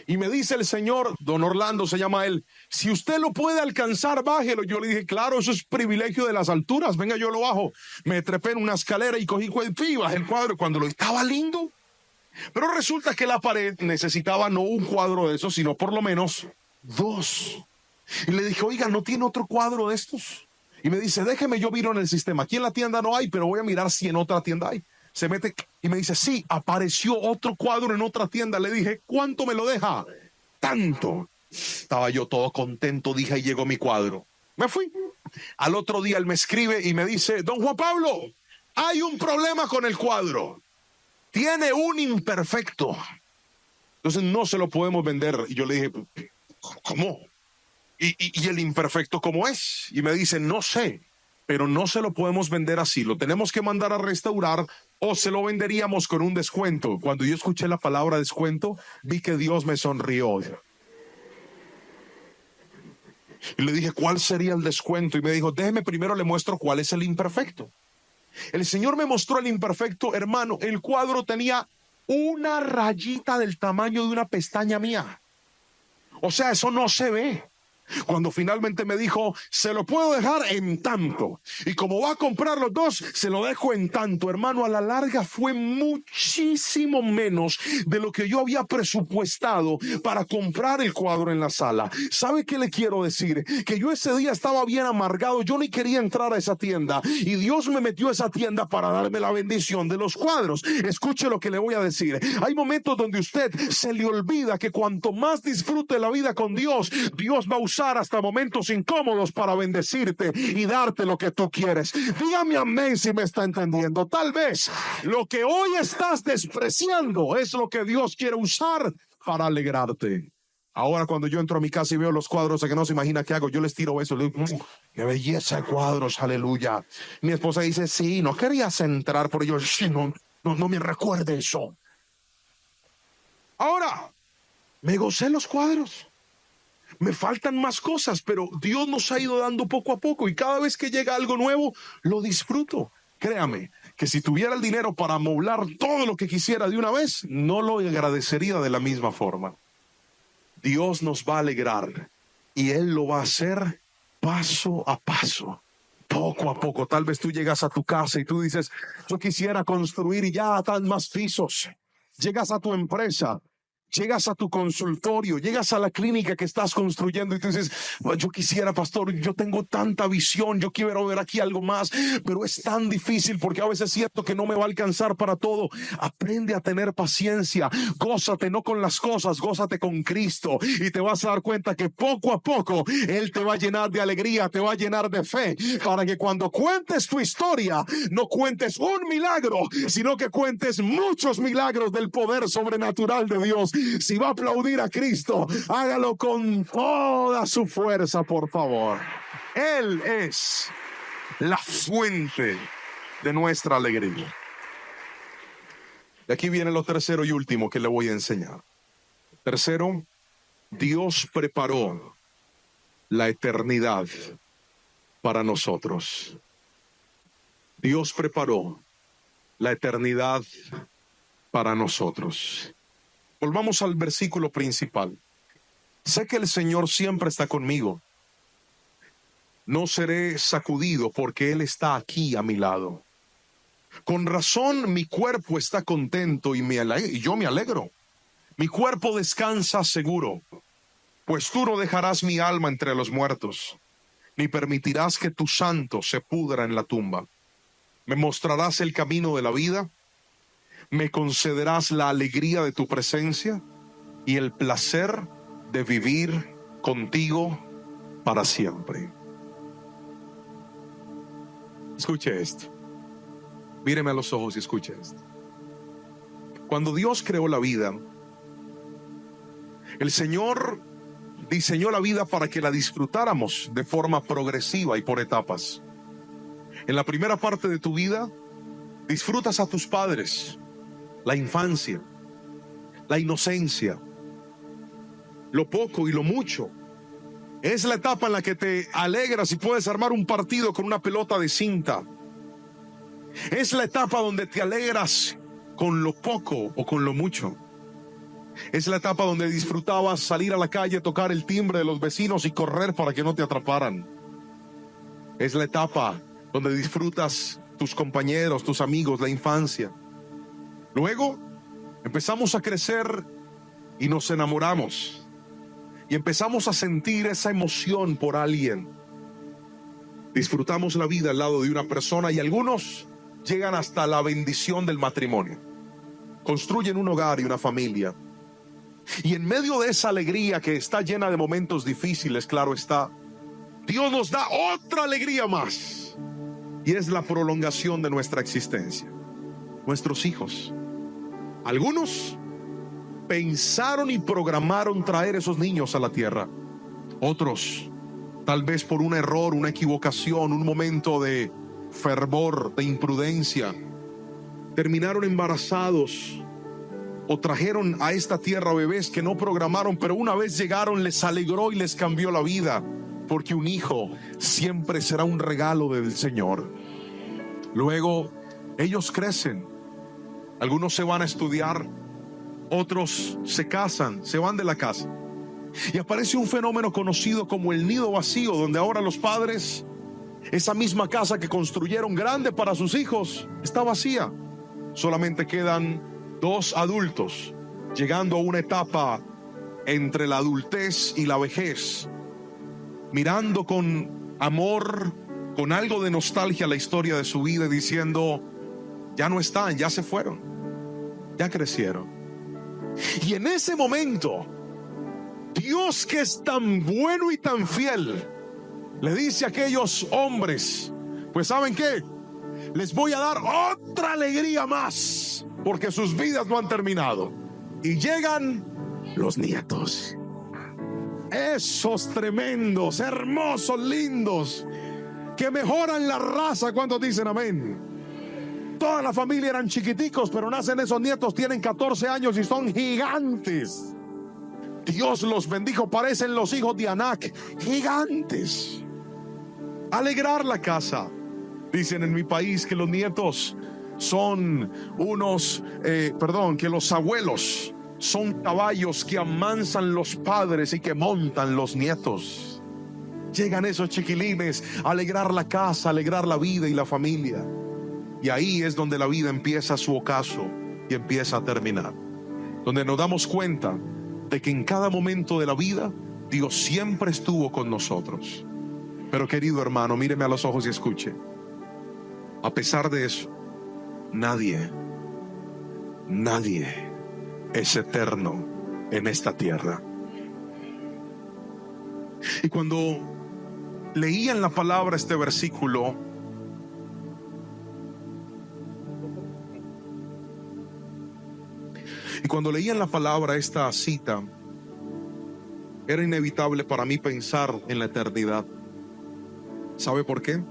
A: Y me dice el señor, don Orlando se llama él, si usted lo puede alcanzar, bájelo. Yo le dije, claro, eso es privilegio de las alturas, venga, yo lo bajo. Me trepé en una escalera y cogí y bajé el cuadro cuando lo estaba lindo. Pero resulta que la pared necesitaba no un cuadro de esos, sino por lo menos dos. Y le dije, oiga, ¿no tiene otro cuadro de estos? Y me dice, déjeme, yo miro en el sistema. Aquí en la tienda no hay, pero voy a mirar si en otra tienda hay. Se mete y me dice, sí, apareció otro cuadro en otra tienda. Le dije, ¿cuánto me lo deja? Tanto. Estaba yo todo contento, dije, ahí llegó mi cuadro. Me fui. Al otro día él me escribe y me dice, don Juan Pablo, hay un problema con el cuadro. Tiene un imperfecto. Entonces no se lo podemos vender. Y yo le dije, ¿cómo? ¿Y el imperfecto cómo es? Y me dice, no sé, pero no se lo podemos vender así. Lo tenemos que mandar a restaurar o se lo venderíamos con un descuento. Cuando yo escuché la palabra descuento, vi que Dios me sonrió. Y le dije, ¿cuál sería el descuento? Y me dijo, déjeme primero le muestro cuál es el imperfecto. El Señor me mostró el imperfecto, hermano. El cuadro tenía una rayita del tamaño de una pestaña mía. O sea, eso no se ve. Cuando finalmente me dijo, se lo puedo dejar en tanto. Y como va a comprar los dos, se lo dejo en tanto. Hermano, a la larga fue muchísimo menos de lo que yo había presupuestado para comprar el cuadro en la sala. ¿Sabe qué le quiero decir? Que yo ese día estaba bien amargado. Yo ni quería entrar a esa tienda. Y Dios me metió a esa tienda para darme la bendición de los cuadros. Escuche lo que le voy a decir. Hay momentos donde usted se le olvida que cuanto más disfrute la vida con Dios, Dios va a usar hasta momentos incómodos para bendecirte y darte lo que tú quieres. Dígame amén si me está entendiendo. Tal vez lo que hoy estás despreciando es lo que Dios quiere usar para alegrarte. Ahora cuando yo entro a mi casa y veo los cuadros que no se imagina qué hago, yo les tiro eso. Les digo, qué belleza de cuadros, aleluya. Mi esposa dice, sí, no querías entrar, por ello, sí, no me recuerde eso. Ahora, me gocé los cuadros. Me faltan más cosas, pero Dios nos ha ido dando poco a poco y cada vez que llega algo nuevo, lo disfruto. Créame que si tuviera el dinero para amoblar todo lo que quisiera de una vez, no lo agradecería de la misma forma. Dios nos va a alegrar y Él lo va a hacer paso a paso, poco a poco. Tal vez tú llegas a tu casa y tú dices, yo quisiera construir y ya están más pisos. Llegas a tu empresa
B: Llegas a tu consultorio, llegas a la clínica que estás construyendo y tú dices, yo quisiera, pastor, yo tengo tanta visión, yo quiero ver aquí algo más, pero es tan difícil porque a veces siento que no me va a alcanzar para todo. Aprende a tener paciencia, gózate no con las cosas, gózate con Cristo y te vas a dar cuenta que poco a poco Él te va a llenar de alegría, te va a llenar de fe, para que cuando cuentes tu historia, no cuentes un milagro, sino que cuentes muchos milagros del poder sobrenatural de Dios. Si va a aplaudir a Cristo, hágalo con toda su fuerza, por favor. Él es la fuente de nuestra alegría. Y aquí viene lo tercero y último que le voy a enseñar. Tercero, Dios preparó la eternidad para nosotros. Dios preparó la eternidad para nosotros. Volvamos al versículo principal. Sé que el Señor siempre está conmigo. No seré sacudido porque Él está aquí a mi lado. Con razón mi cuerpo está contento y yo me alegro. Mi cuerpo descansa seguro, pues tú no dejarás mi alma entre los muertos, ni permitirás que tu santo se pudra en la tumba. Me mostrarás el camino de la vida. Me concederás la alegría de tu presencia y el placer de vivir contigo para siempre. Escuche esto. Míreme a los ojos y escuche esto. Cuando Dios creó la vida, el Señor diseñó la vida para que la disfrutáramos de forma progresiva y por etapas. En la primera parte de tu vida, disfrutas a tus padres, la infancia, la inocencia, lo poco y lo mucho. Es la etapa en la que te alegras y puedes armar un partido con una pelota de cinta. Es la etapa donde te alegras con lo poco o con lo mucho. Es la etapa donde disfrutabas salir a la calle, tocar el timbre de los vecinos y correr para que no te atraparan. Es la etapa donde disfrutas tus compañeros, tus amigos, la infancia. Luego empezamos a crecer y nos enamoramos. Y empezamos a sentir esa emoción por alguien. Disfrutamos la vida al lado de una persona y algunos llegan hasta la bendición del matrimonio. Construyen un hogar y una familia. Y en medio de esa alegría que está llena de momentos difíciles, claro está, Dios nos da otra alegría más. Y es la prolongación de nuestra existencia. Nuestros hijos. Algunos pensaron y programaron traer esos niños a la tierra. Otros, tal vez por un error, una equivocación, un momento de fervor, de imprudencia, terminaron embarazados o trajeron a esta tierra bebés que no programaron, pero una vez llegaron les alegró y les cambió la vida, porque un hijo siempre será un regalo del Señor. Luego ellos crecen, algunos se van a estudiar, otros se casan, se van de la casa y aparece un fenómeno conocido como el nido vacío, donde ahora los padres, esa misma casa que construyeron grande para sus hijos, está vacía. Solamente quedan dos adultos llegando a una etapa entre la adultez y la vejez, mirando con amor, con algo de nostalgia la historia de su vida, diciendo: ya no están, ya se fueron, ya crecieron. Y en ese momento, Dios, que es tan bueno y tan fiel, le dice a aquellos hombres: pues ¿saben qué? Les voy a dar otra alegría más, porque sus vidas no han terminado. Y llegan los nietos, esos tremendos, hermosos, lindos, que mejoran la raza. ¿Cuántos dicen amén? Toda la familia eran chiquiticos, pero nacen esos nietos, tienen 14 años y son gigantes. Dios los bendijo, parecen los hijos de Anac, gigantes. Alegrar la casa. Dicen en mi país que los nietos son que los abuelos son caballos que amansan los padres y que montan los nietos. Llegan esos chiquilines a alegrar la casa, a alegrar la vida y la familia. Y ahí es donde la vida empieza su ocaso y empieza a terminar. donde nos damos cuenta de que en cada momento de la vida Dios siempre estuvo con nosotros. Pero querido hermano, míreme a los ojos y escuche. A pesar de eso, nadie es eterno en esta tierra. Y cuando leía en la palabra este versículo, esta cita, era inevitable para mí pensar en la eternidad. ¿Sabe por qué?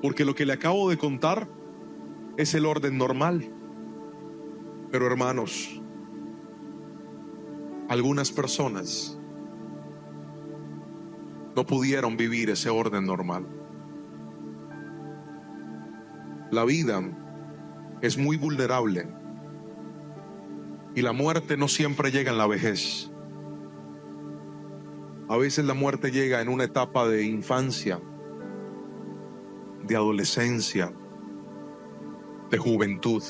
B: Porque lo que le acabo de contar es el orden normal. Pero hermanos, algunas personas no pudieron vivir ese orden normal. La vida es muy vulnerable y la muerte no siempre llega en la vejez. A veces la muerte llega en una etapa de infancia, de adolescencia, de juventud,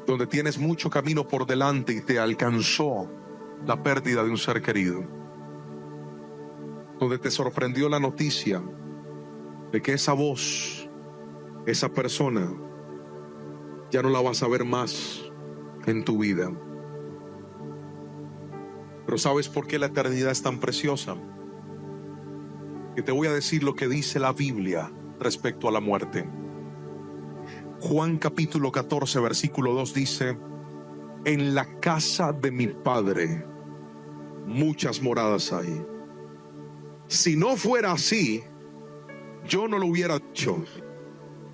B: donde tienes mucho camino por delante y te alcanzó la pérdida de un ser querido, donde te sorprendió la noticia de que esa voz, esa persona, ya no la vas a ver más en tu vida. Pero ¿sabes por qué la eternidad es tan preciosa? Que te voy a decir lo que dice la Biblia respecto a la muerte. Juan capítulo 14 versículo 2 dice: en la casa de mi Padre muchas moradas hay. Si no fuera así, yo no lo hubiera dicho.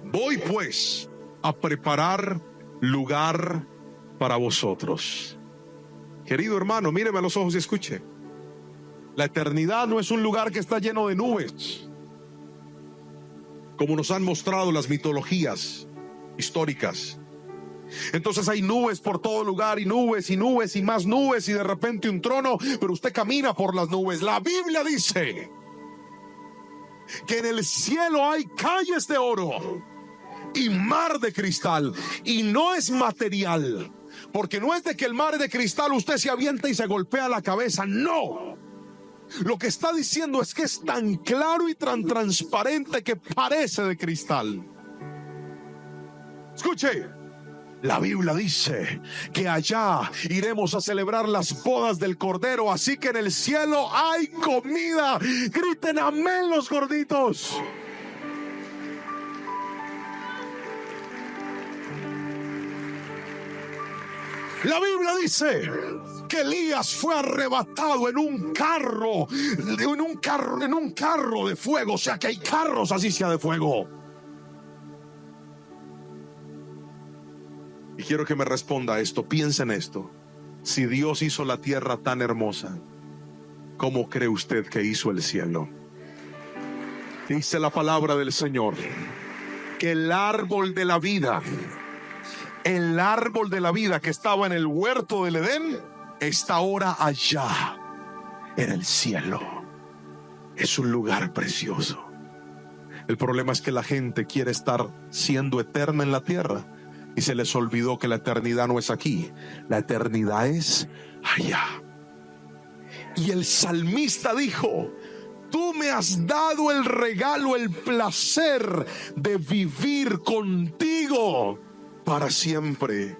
B: Voy pues a preparar lugar para vosotros. Querido hermano, míreme a los ojos y escuche. La eternidad no es un lugar que está lleno de nubes, como nos han mostrado las mitologías históricas. Entonces hay nubes por todo lugar, y nubes y nubes y más nubes, y de repente un trono, pero usted camina por las nubes. La Biblia dice que en el cielo hay calles de oro y mar de cristal, y no es material, porque no es de que el mar es de cristal, usted se avienta y se golpea la cabeza. No, lo que está diciendo es que es tan claro y tan transparente que parece de cristal. Escuche, la Biblia dice que allá iremos a celebrar las bodas del Cordero, así que en el cielo hay comida. Griten amén los gorditos. La Biblia dice que Elías fue arrebatado en un carro de fuego. O sea que hay carros así sea de fuego. Y quiero que me responda a esto. Piensa en esto. Si Dios hizo la tierra tan hermosa, ¿cómo cree usted que hizo el cielo? Dice la palabra del Señor que el árbol de la vida que estaba en el huerto del Edén, está ahora allá en el cielo. Es un lugar precioso. El problema es que la gente quiere estar siendo eterna en la tierra y se les olvidó que la eternidad no es aquí, la eternidad es allá. Y el salmista dijo: tú me has dado el regalo, el placer de vivir contigo para siempre.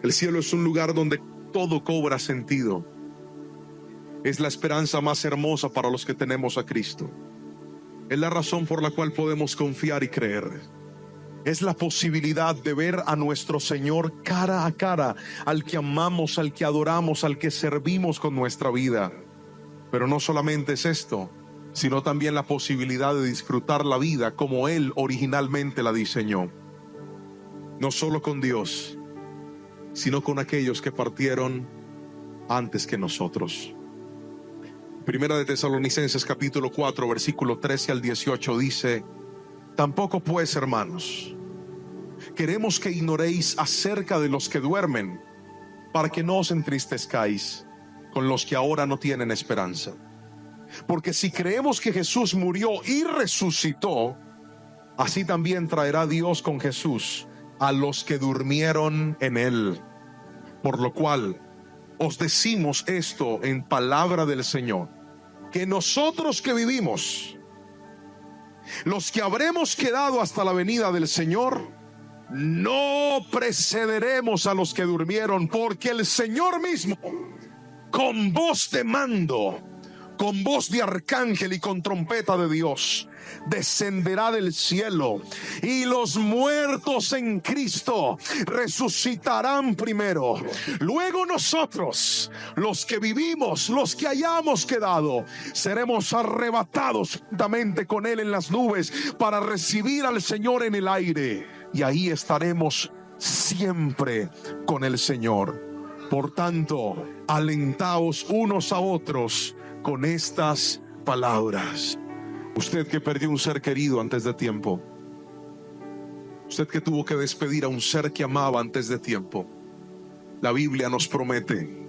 B: El cielo es un lugar donde todo cobra sentido. Es la esperanza más hermosa para los que tenemos a Cristo. Es la razón por la cual podemos confiar y creer. Es la posibilidad de ver a nuestro Señor cara a cara, al que amamos, al que adoramos, al que servimos con nuestra vida. Pero no solamente es esto, sino también la posibilidad de disfrutar la vida como Él originalmente la diseñó. No solo con Dios, sino con aquellos que partieron antes que nosotros. Primera de Tesalonicenses capítulo 4 versículo 13 al 18 dice: tampoco pues, hermanos, queremos que ignoréis acerca de los que duermen, para que no os entristezcáis con los que ahora no tienen esperanza. Porque si creemos que Jesús murió y resucitó, así también traerá Dios con Jesús
A: a los que durmieron en él. Por lo cual os decimos esto en palabra del Señor, que nosotros que vivimos, los que habremos quedado hasta la venida del Señor, no precederemos a los que durmieron, porque el Señor mismo, con voz de mando, con voz de arcángel y con trompeta de Dios, descenderá del cielo, y los muertos en Cristo resucitarán primero. Luego nosotros, los que vivimos, los que hayamos quedado, seremos arrebatados juntamente con Él en las nubes para recibir al Señor en el aire, y ahí estaremos siempre con el Señor. Por tanto, alentaos unos a otros con estas palabras. Usted que perdió un ser querido antes de tiempo, usted que tuvo que despedir a un ser que amaba antes de tiempo, la Biblia nos promete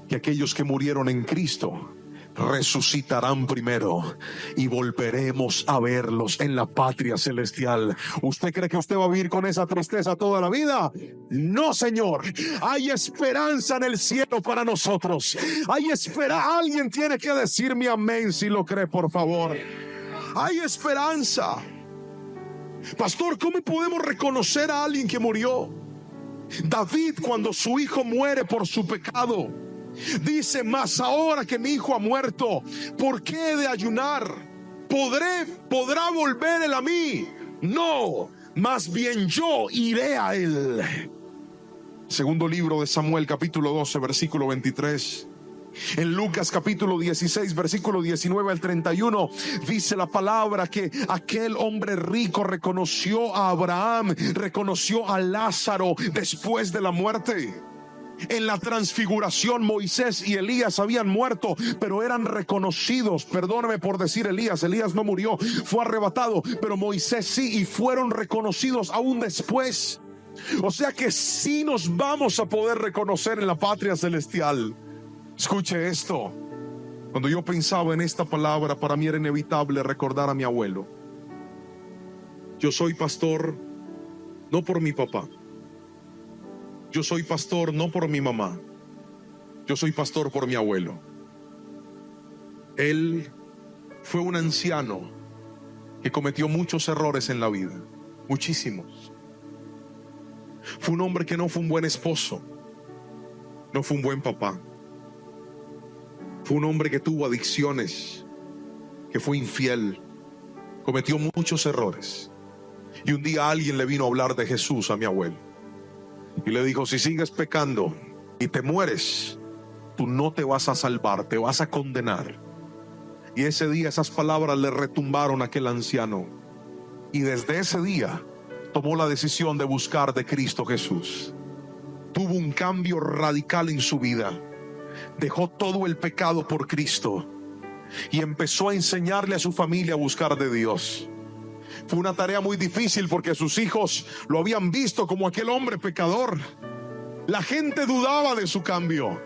A: que aquellos que murieron en Cristo resucitarán primero y volveremos a verlos en la patria celestial. ¿Usted cree que usted va a vivir con esa tristeza toda la vida? No, señor. Hay esperanza en el cielo para nosotros. Hay esperanza. Alguien tiene que decirme amén si lo cree, por favor. Hay esperanza. Pastor, ¿cómo podemos reconocer a alguien que murió? David, cuando su hijo muere por su pecado, dice: mas ahora que mi hijo ha muerto, ¿por qué he de ayunar? ¿Podrá volver él a mí? No, más bien yo iré a él. Segundo libro de Samuel, capítulo 12, versículo 23. En Lucas capítulo 16, versículo 19 al 31, dice la palabra que aquel hombre rico reconoció a Abraham, reconoció a Lázaro después de la muerte. En la transfiguración, Moisés y Elías habían muerto, pero eran reconocidos. Perdóname por decir Elías no murió, fue arrebatado, pero Moisés sí, y fueron reconocidos aún después. O sea que sí nos vamos a poder reconocer en la patria celestial. Escuche esto. Cuando yo pensaba en esta palabra, para mí era inevitable recordar a mi abuelo. Yo soy pastor no por mi papá. Yo soy pastor no por mi mamá. Yo soy pastor por mi abuelo. Él fue un anciano que cometió muchos errores en la vida, muchísimos. Fue un hombre que no fue un buen esposo, no fue un buen papá. Fue un hombre que tuvo adicciones, que fue infiel, cometió muchos errores. Y un día alguien le vino a hablar de Jesús a mi abuelo y le dijo: si sigues pecando y te mueres, tú no te vas a salvar, te vas a condenar. Y ese día esas palabras le retumbaron a aquel anciano, y desde ese día tomó la decisión de buscar de Cristo Jesús. Tuvo un cambio radical en su vida. Dejó todo el pecado por Cristo y empezó a enseñarle a su familia a buscar de Dios. Fue una tarea muy difícil porque sus hijos lo habían visto como aquel hombre pecador. La gente dudaba de su cambio.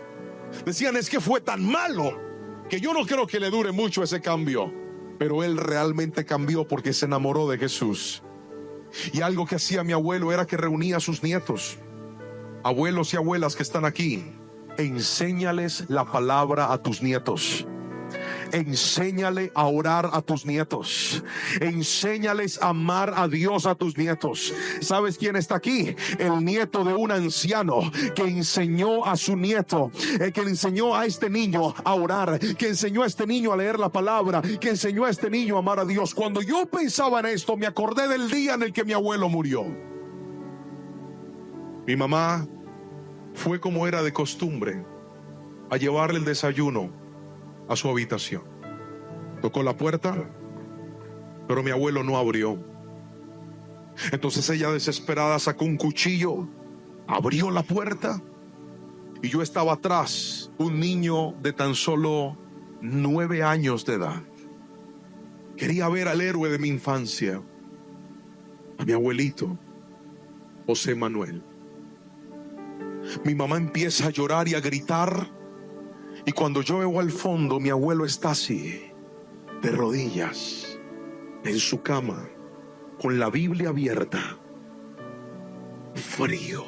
A: Decían: es que fue tan malo que yo no creo que le dure mucho ese cambio. Pero él realmente cambió porque se enamoró de Jesús. Y algo que hacía mi abuelo era que reunía a sus nietos. Abuelos y abuelas que están aquí, enséñales la palabra a tus nietos. Enséñale a orar a tus nietos. Enséñales a amar a Dios a tus nietos. ¿Sabes quién está aquí? El nieto de un anciano que enseñó a su nieto, que enseñó a este niño a orar, que enseñó a este niño a leer la palabra, que enseñó a este niño a amar a Dios. Cuando yo pensaba en esto, me acordé del día en el que mi abuelo murió. Mi mamá fue, como era de costumbre, a llevarle el desayuno a su habitación. Tocó la puerta, pero mi abuelo no abrió. Entonces ella, desesperada, sacó un cuchillo, abrió la puerta, y yo estaba atrás, un niño de tan solo 9 años de edad. Quería ver al héroe de mi infancia, a mi abuelito José Manuel. Mi mamá empieza a llorar y a gritar, y cuando yo veo al fondo, mi abuelo está así, de rodillas, en su cama, con la Biblia abierta.
B: frío.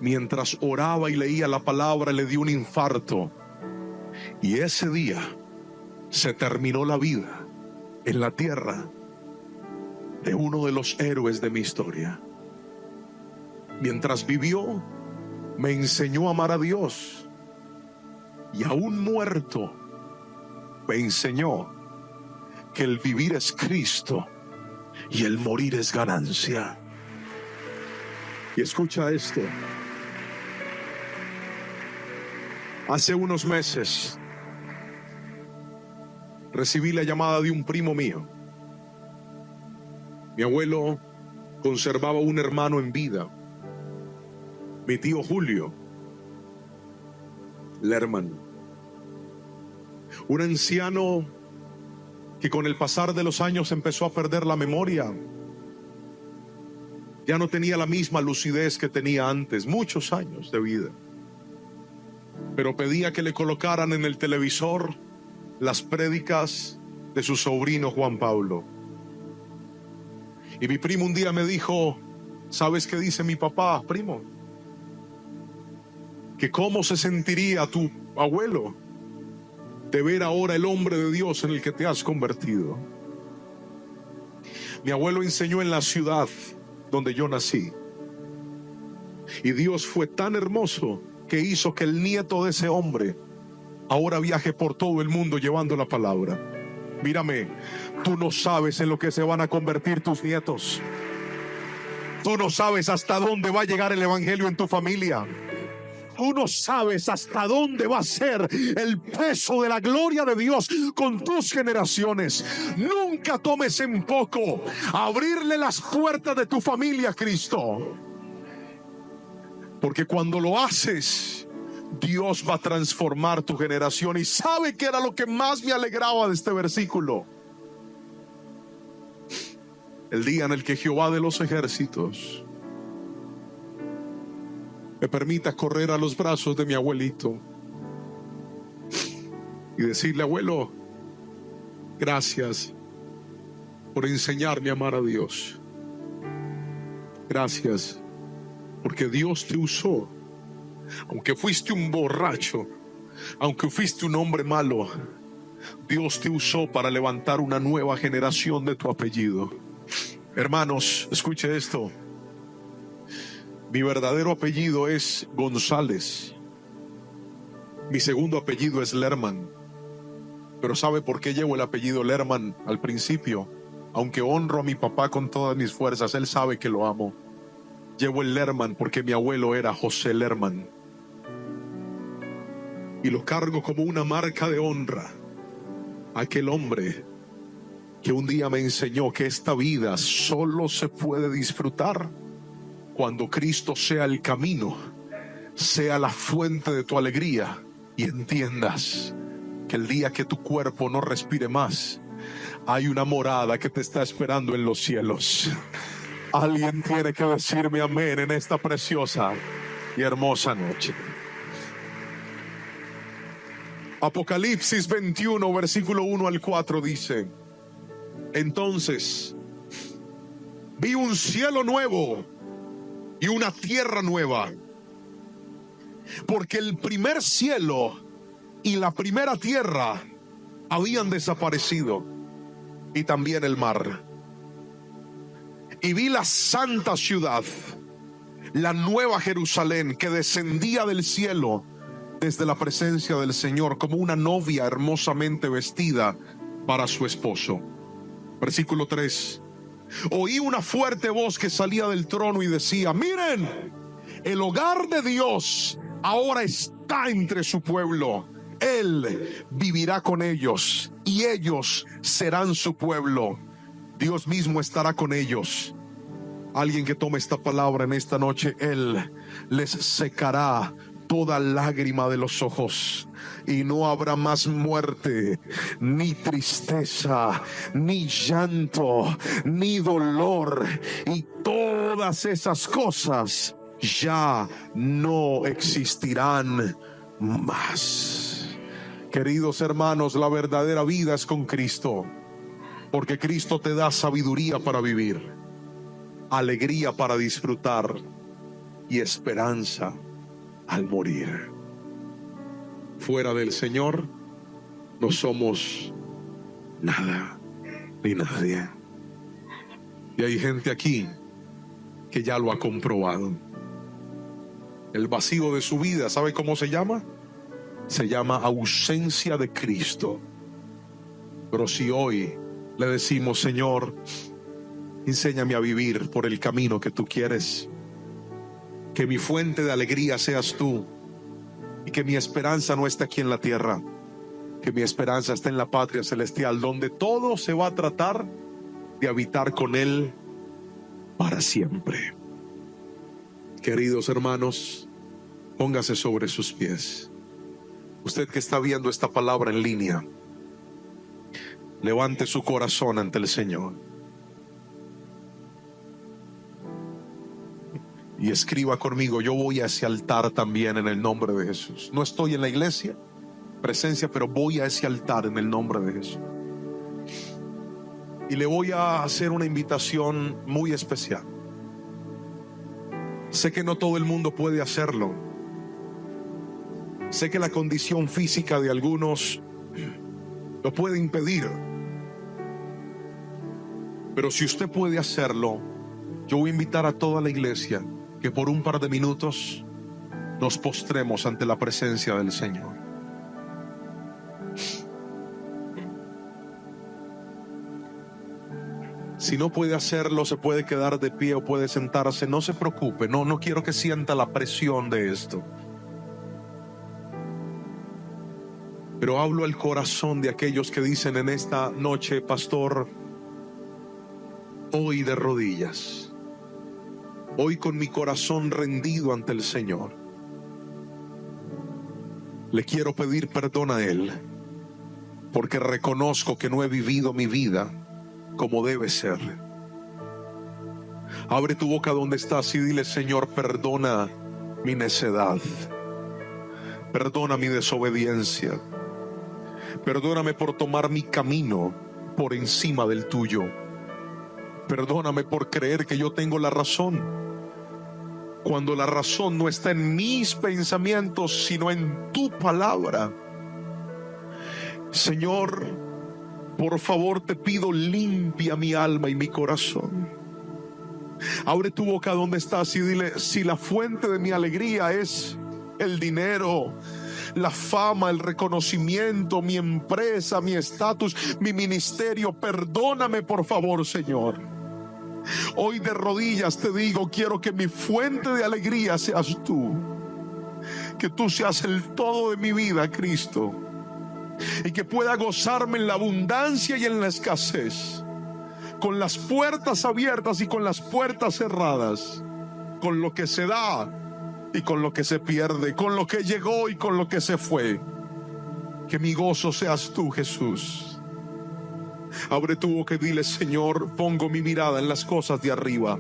B: Mientras oraba y leía la palabra, le dio un infarto. Y ese día se terminó la vida en la tierra de uno de los héroes de mi historia. Mientras vivió, me enseñó a amar a Dios. Y aún muerto, me enseñó que el vivir es Cristo y el morir es ganancia. Y escucha esto. Hace unos meses recibí la llamada de un primo mío. Mi abuelo conservaba un hermano en vida, mi tío Julio Lerman, un anciano que con el pasar de los años empezó a perder la memoria. Ya no tenía la misma lucidez que tenía antes, muchos años de vida. Pero pedía que le colocaran en el televisor las prédicas de su sobrino Juan Pablo. Y mi primo un día me dijo: ¿sabes qué dice mi papá, primo? Que cómo se sentiría tu abuelo de ver ahora el hombre de Dios en el que te has convertido. Mi abuelo enseñó en la ciudad donde yo nací. Y Dios fue tan hermoso que hizo que el nieto de ese hombre ahora viaje por todo el mundo llevando la palabra. Mírame, tú no sabes en lo que se van a convertir tus nietos. Tú no sabes hasta dónde va a llegar el evangelio en tu familia. Tú no sabes hasta dónde va a ser el peso de la gloria de Dios con tus generaciones. Nunca tomes en poco abrirle las puertas de tu familia a Cristo. Porque cuando lo haces, Dios va a transformar tu generación. Y ¿sabe qué era lo que más me alegraba de este versículo? El día en el que Jehová de los ejércitos me permita correr a los brazos de mi abuelito y decirle: abuelo, gracias por enseñarme a amar a Dios. Gracias porque Dios te usó. Aunque fuiste un borracho, aunque fuiste un hombre malo, Dios te usó para levantar una nueva generación de tu apellido. Hermanos, escuche esto. Mi verdadero apellido es González. Mi segundo apellido es Lerman. Pero ¿sabe por qué llevo el apellido Lerman al principio? Aunque honro a mi papá con todas mis fuerzas, él sabe que lo amo. Llevo el Lerman porque mi abuelo era José Lerman. Y lo cargo como una marca de honra. Aquel hombre que un día me enseñó que esta vida solo se puede disfrutar cuando Cristo sea el camino, sea la fuente de tu alegría, y entiendas que el día que tu cuerpo no respire más, hay una morada que te está esperando en los cielos. Alguien tiene que decirme amén en esta preciosa y hermosa noche. Apocalipsis 21, versículo 1 al 4 dice: entonces vi un cielo nuevo y una tierra nueva, porque el primer cielo y la primera tierra habían desaparecido, y también el mar. Y vi la santa ciudad, la nueva Jerusalén, que descendía del cielo desde la presencia del Señor, como una novia hermosamente vestida para su esposo. Versículo 3. Oí una fuerte voz que salía del trono y decía: miren, el hogar de Dios ahora está entre su pueblo. Él vivirá con ellos y ellos serán su pueblo. Dios mismo estará con ellos. Alguien que tome esta palabra en esta noche: Él les secará toda lágrima de los ojos, y no habrá más muerte, ni tristeza, ni llanto, ni dolor, y todas esas cosas ya no existirán más. Queridos hermanos, la verdadera vida es con Cristo, porque Cristo te da sabiduría para vivir.
A: alegría para disfrutar y esperanza al morir. Fuera del Señor no somos nada ni nadie. Y hay gente aquí que ya lo ha comprobado. El vacío de su vida, ¿sabe cómo se llama? Se llama ausencia de Cristo. Pero si hoy le decimos: Señor, enséñame a vivir por el camino que tú quieres, que mi fuente de alegría seas tú, y que mi esperanza no esté aquí en la tierra, que mi esperanza esté en la patria celestial, donde todo se va a tratar de habitar con Él para siempre. Queridos hermanos, póngase sobre sus pies. Usted que está viendo esta palabra en línea, levante su corazón ante el Señor y escriba conmigo: yo voy a ese altar también en el nombre de Jesús. No estoy en la iglesia, presencia, pero voy a ese altar en el nombre de Jesús. Y le voy a hacer una invitación muy especial. Sé que no todo el mundo puede hacerlo. Sé que la condición física de algunos lo puede impedir. Pero si usted puede hacerlo, yo voy a invitar a toda la iglesia que por un par de minutos nos postremos ante la presencia del Señor. Si no puede hacerlo, se puede quedar de pie o puede sentarse. No se preocupe, no quiero que sienta la presión de esto. Pero hablo al corazón de aquellos que dicen en esta noche: pastor, hoy de rodillas, hoy con mi corazón rendido ante el Señor, le quiero pedir perdón a Él, porque reconozco que no he vivido mi vida como debe ser. Abre tu boca donde estás y dile: Señor, perdona mi necedad, perdona mi desobediencia, perdóname por tomar mi camino por encima del tuyo, perdóname por creer que yo tengo la razón, cuando la razón no está en mis pensamientos, sino en tu palabra. Señor, por favor te pido, limpia mi alma y mi corazón. Abre tu boca donde estás y dile: si la fuente de mi alegría es el dinero, la fama, el reconocimiento, mi empresa, mi estatus, mi ministerio, perdóname por favor, Señor. Hoy de rodillas te digo: quiero que mi fuente de alegría seas tú, que tú seas el todo de mi vida, Cristo, y que pueda gozarme en la abundancia y en la escasez, con las puertas abiertas y con las puertas cerradas, con lo que se da y con lo que se pierde, con lo que llegó y con lo que se fue. Que mi gozo seas tú, Jesús. Abre tu boca y dile: Señor, pongo mi mirada en las cosas de arriba,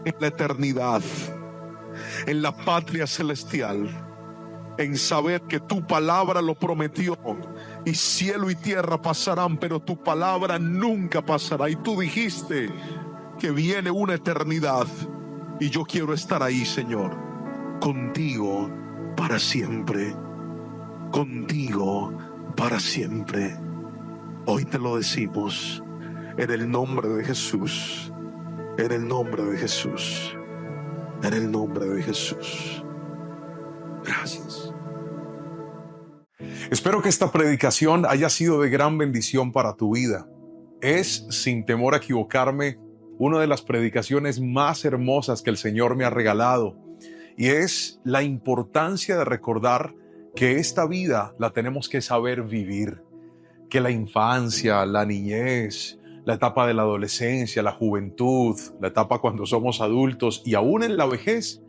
A: en la eternidad, en la patria celestial, en saber que tu palabra lo prometió, y cielo y tierra pasarán, pero tu palabra nunca pasará. Y tú dijiste que viene una eternidad, y yo quiero estar ahí, Señor, contigo para siempre, contigo para siempre. Hoy te lo decimos en el nombre de Jesús, en el nombre de Jesús, en el nombre de Jesús. Gracias.
C: Espero que esta predicación haya sido de gran bendición para tu vida. Es, sin temor a equivocarme, una de las predicaciones más hermosas que el Señor me ha regalado, y es la importancia de recordar que esta vida la tenemos que saber vivir, que la infancia, la niñez, la etapa de la adolescencia, la juventud, la etapa cuando somos adultos y aún en la vejez,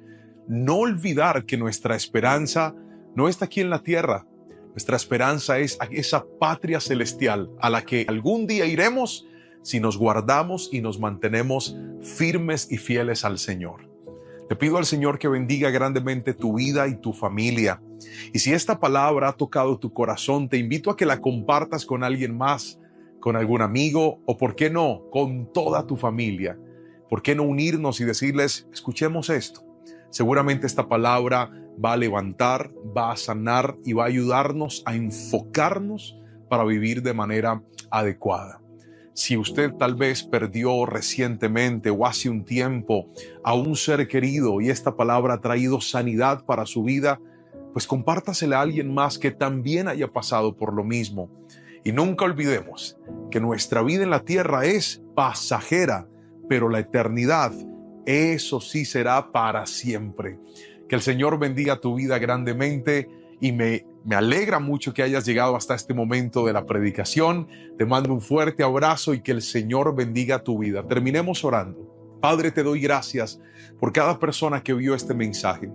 C: no olvidar que nuestra esperanza no está aquí en la tierra. Nuestra esperanza es esa patria celestial a la que algún día iremos si nos guardamos y nos mantenemos firmes y fieles al Señor. Te pido al Señor que bendiga grandemente tu vida y tu familia. Y si esta palabra ha tocado tu corazón, te invito a que la compartas con alguien más, con algún amigo o, por qué no, con toda tu familia. ¿por qué no unirnos y decirles, escuchemos esto? Seguramente esta palabra va a levantar, va a sanar y va a ayudarnos a enfocarnos para vivir de manera adecuada. Si usted tal vez perdió recientemente o hace un tiempo a un ser querido y esta palabra ha traído sanidad para su vida, pues compártasela a alguien más que también haya pasado por lo mismo. Y nunca olvidemos que nuestra vida en la tierra es pasajera, pero la eternidad, eso sí será para siempre. Que el Señor bendiga tu vida grandemente y me alegra mucho que hayas llegado hasta este momento de la predicación. Te mando un fuerte abrazo y que el Señor bendiga tu vida. Terminemos orando. Padre, te doy gracias por cada persona que vio este mensaje.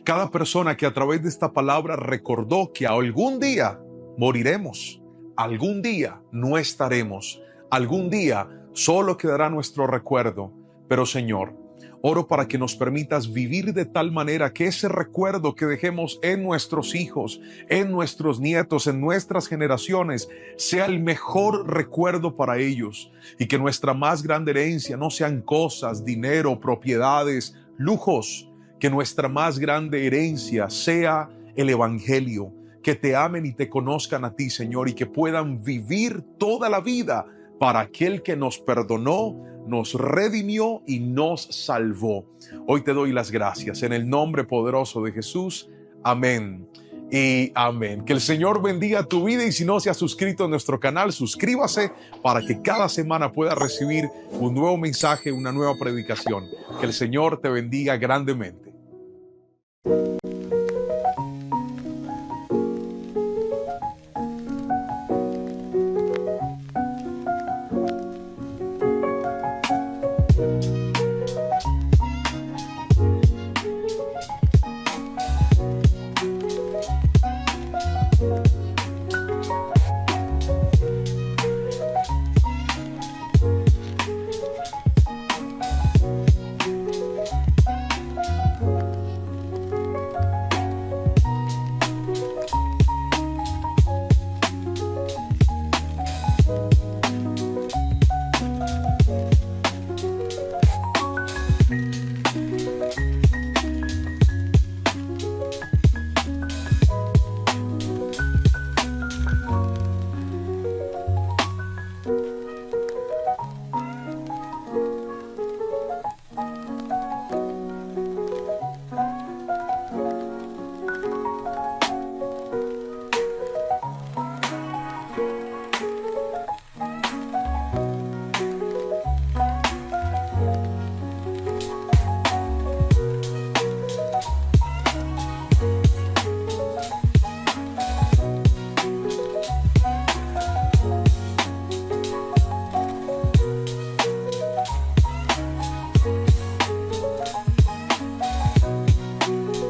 C: Cada persona que a través de esta palabra recordó que algún día moriremos, algún día no estaremos, algún día solo quedará nuestro recuerdo. Pero Señor, oro para que nos permitas vivir de tal manera que ese recuerdo que dejemos en nuestros hijos, en nuestros nietos, en nuestras generaciones, sea el mejor recuerdo para ellos, y que nuestra más grande herencia no sean cosas, dinero, propiedades, lujos. Que nuestra más grande herencia sea el Evangelio, que te amen y te conozcan a ti, Señor, y que puedan vivir toda la vida para aquel que nos perdonó, nos redimió y nos salvó. Hoy te doy las gracias en el nombre poderoso de Jesús. Amén y amén. Que el Señor bendiga tu vida, y si no se ha suscrito a nuestro canal, suscríbase para que cada semana pueda recibir un nuevo mensaje, una nueva predicación. Que el Señor te bendiga grandemente.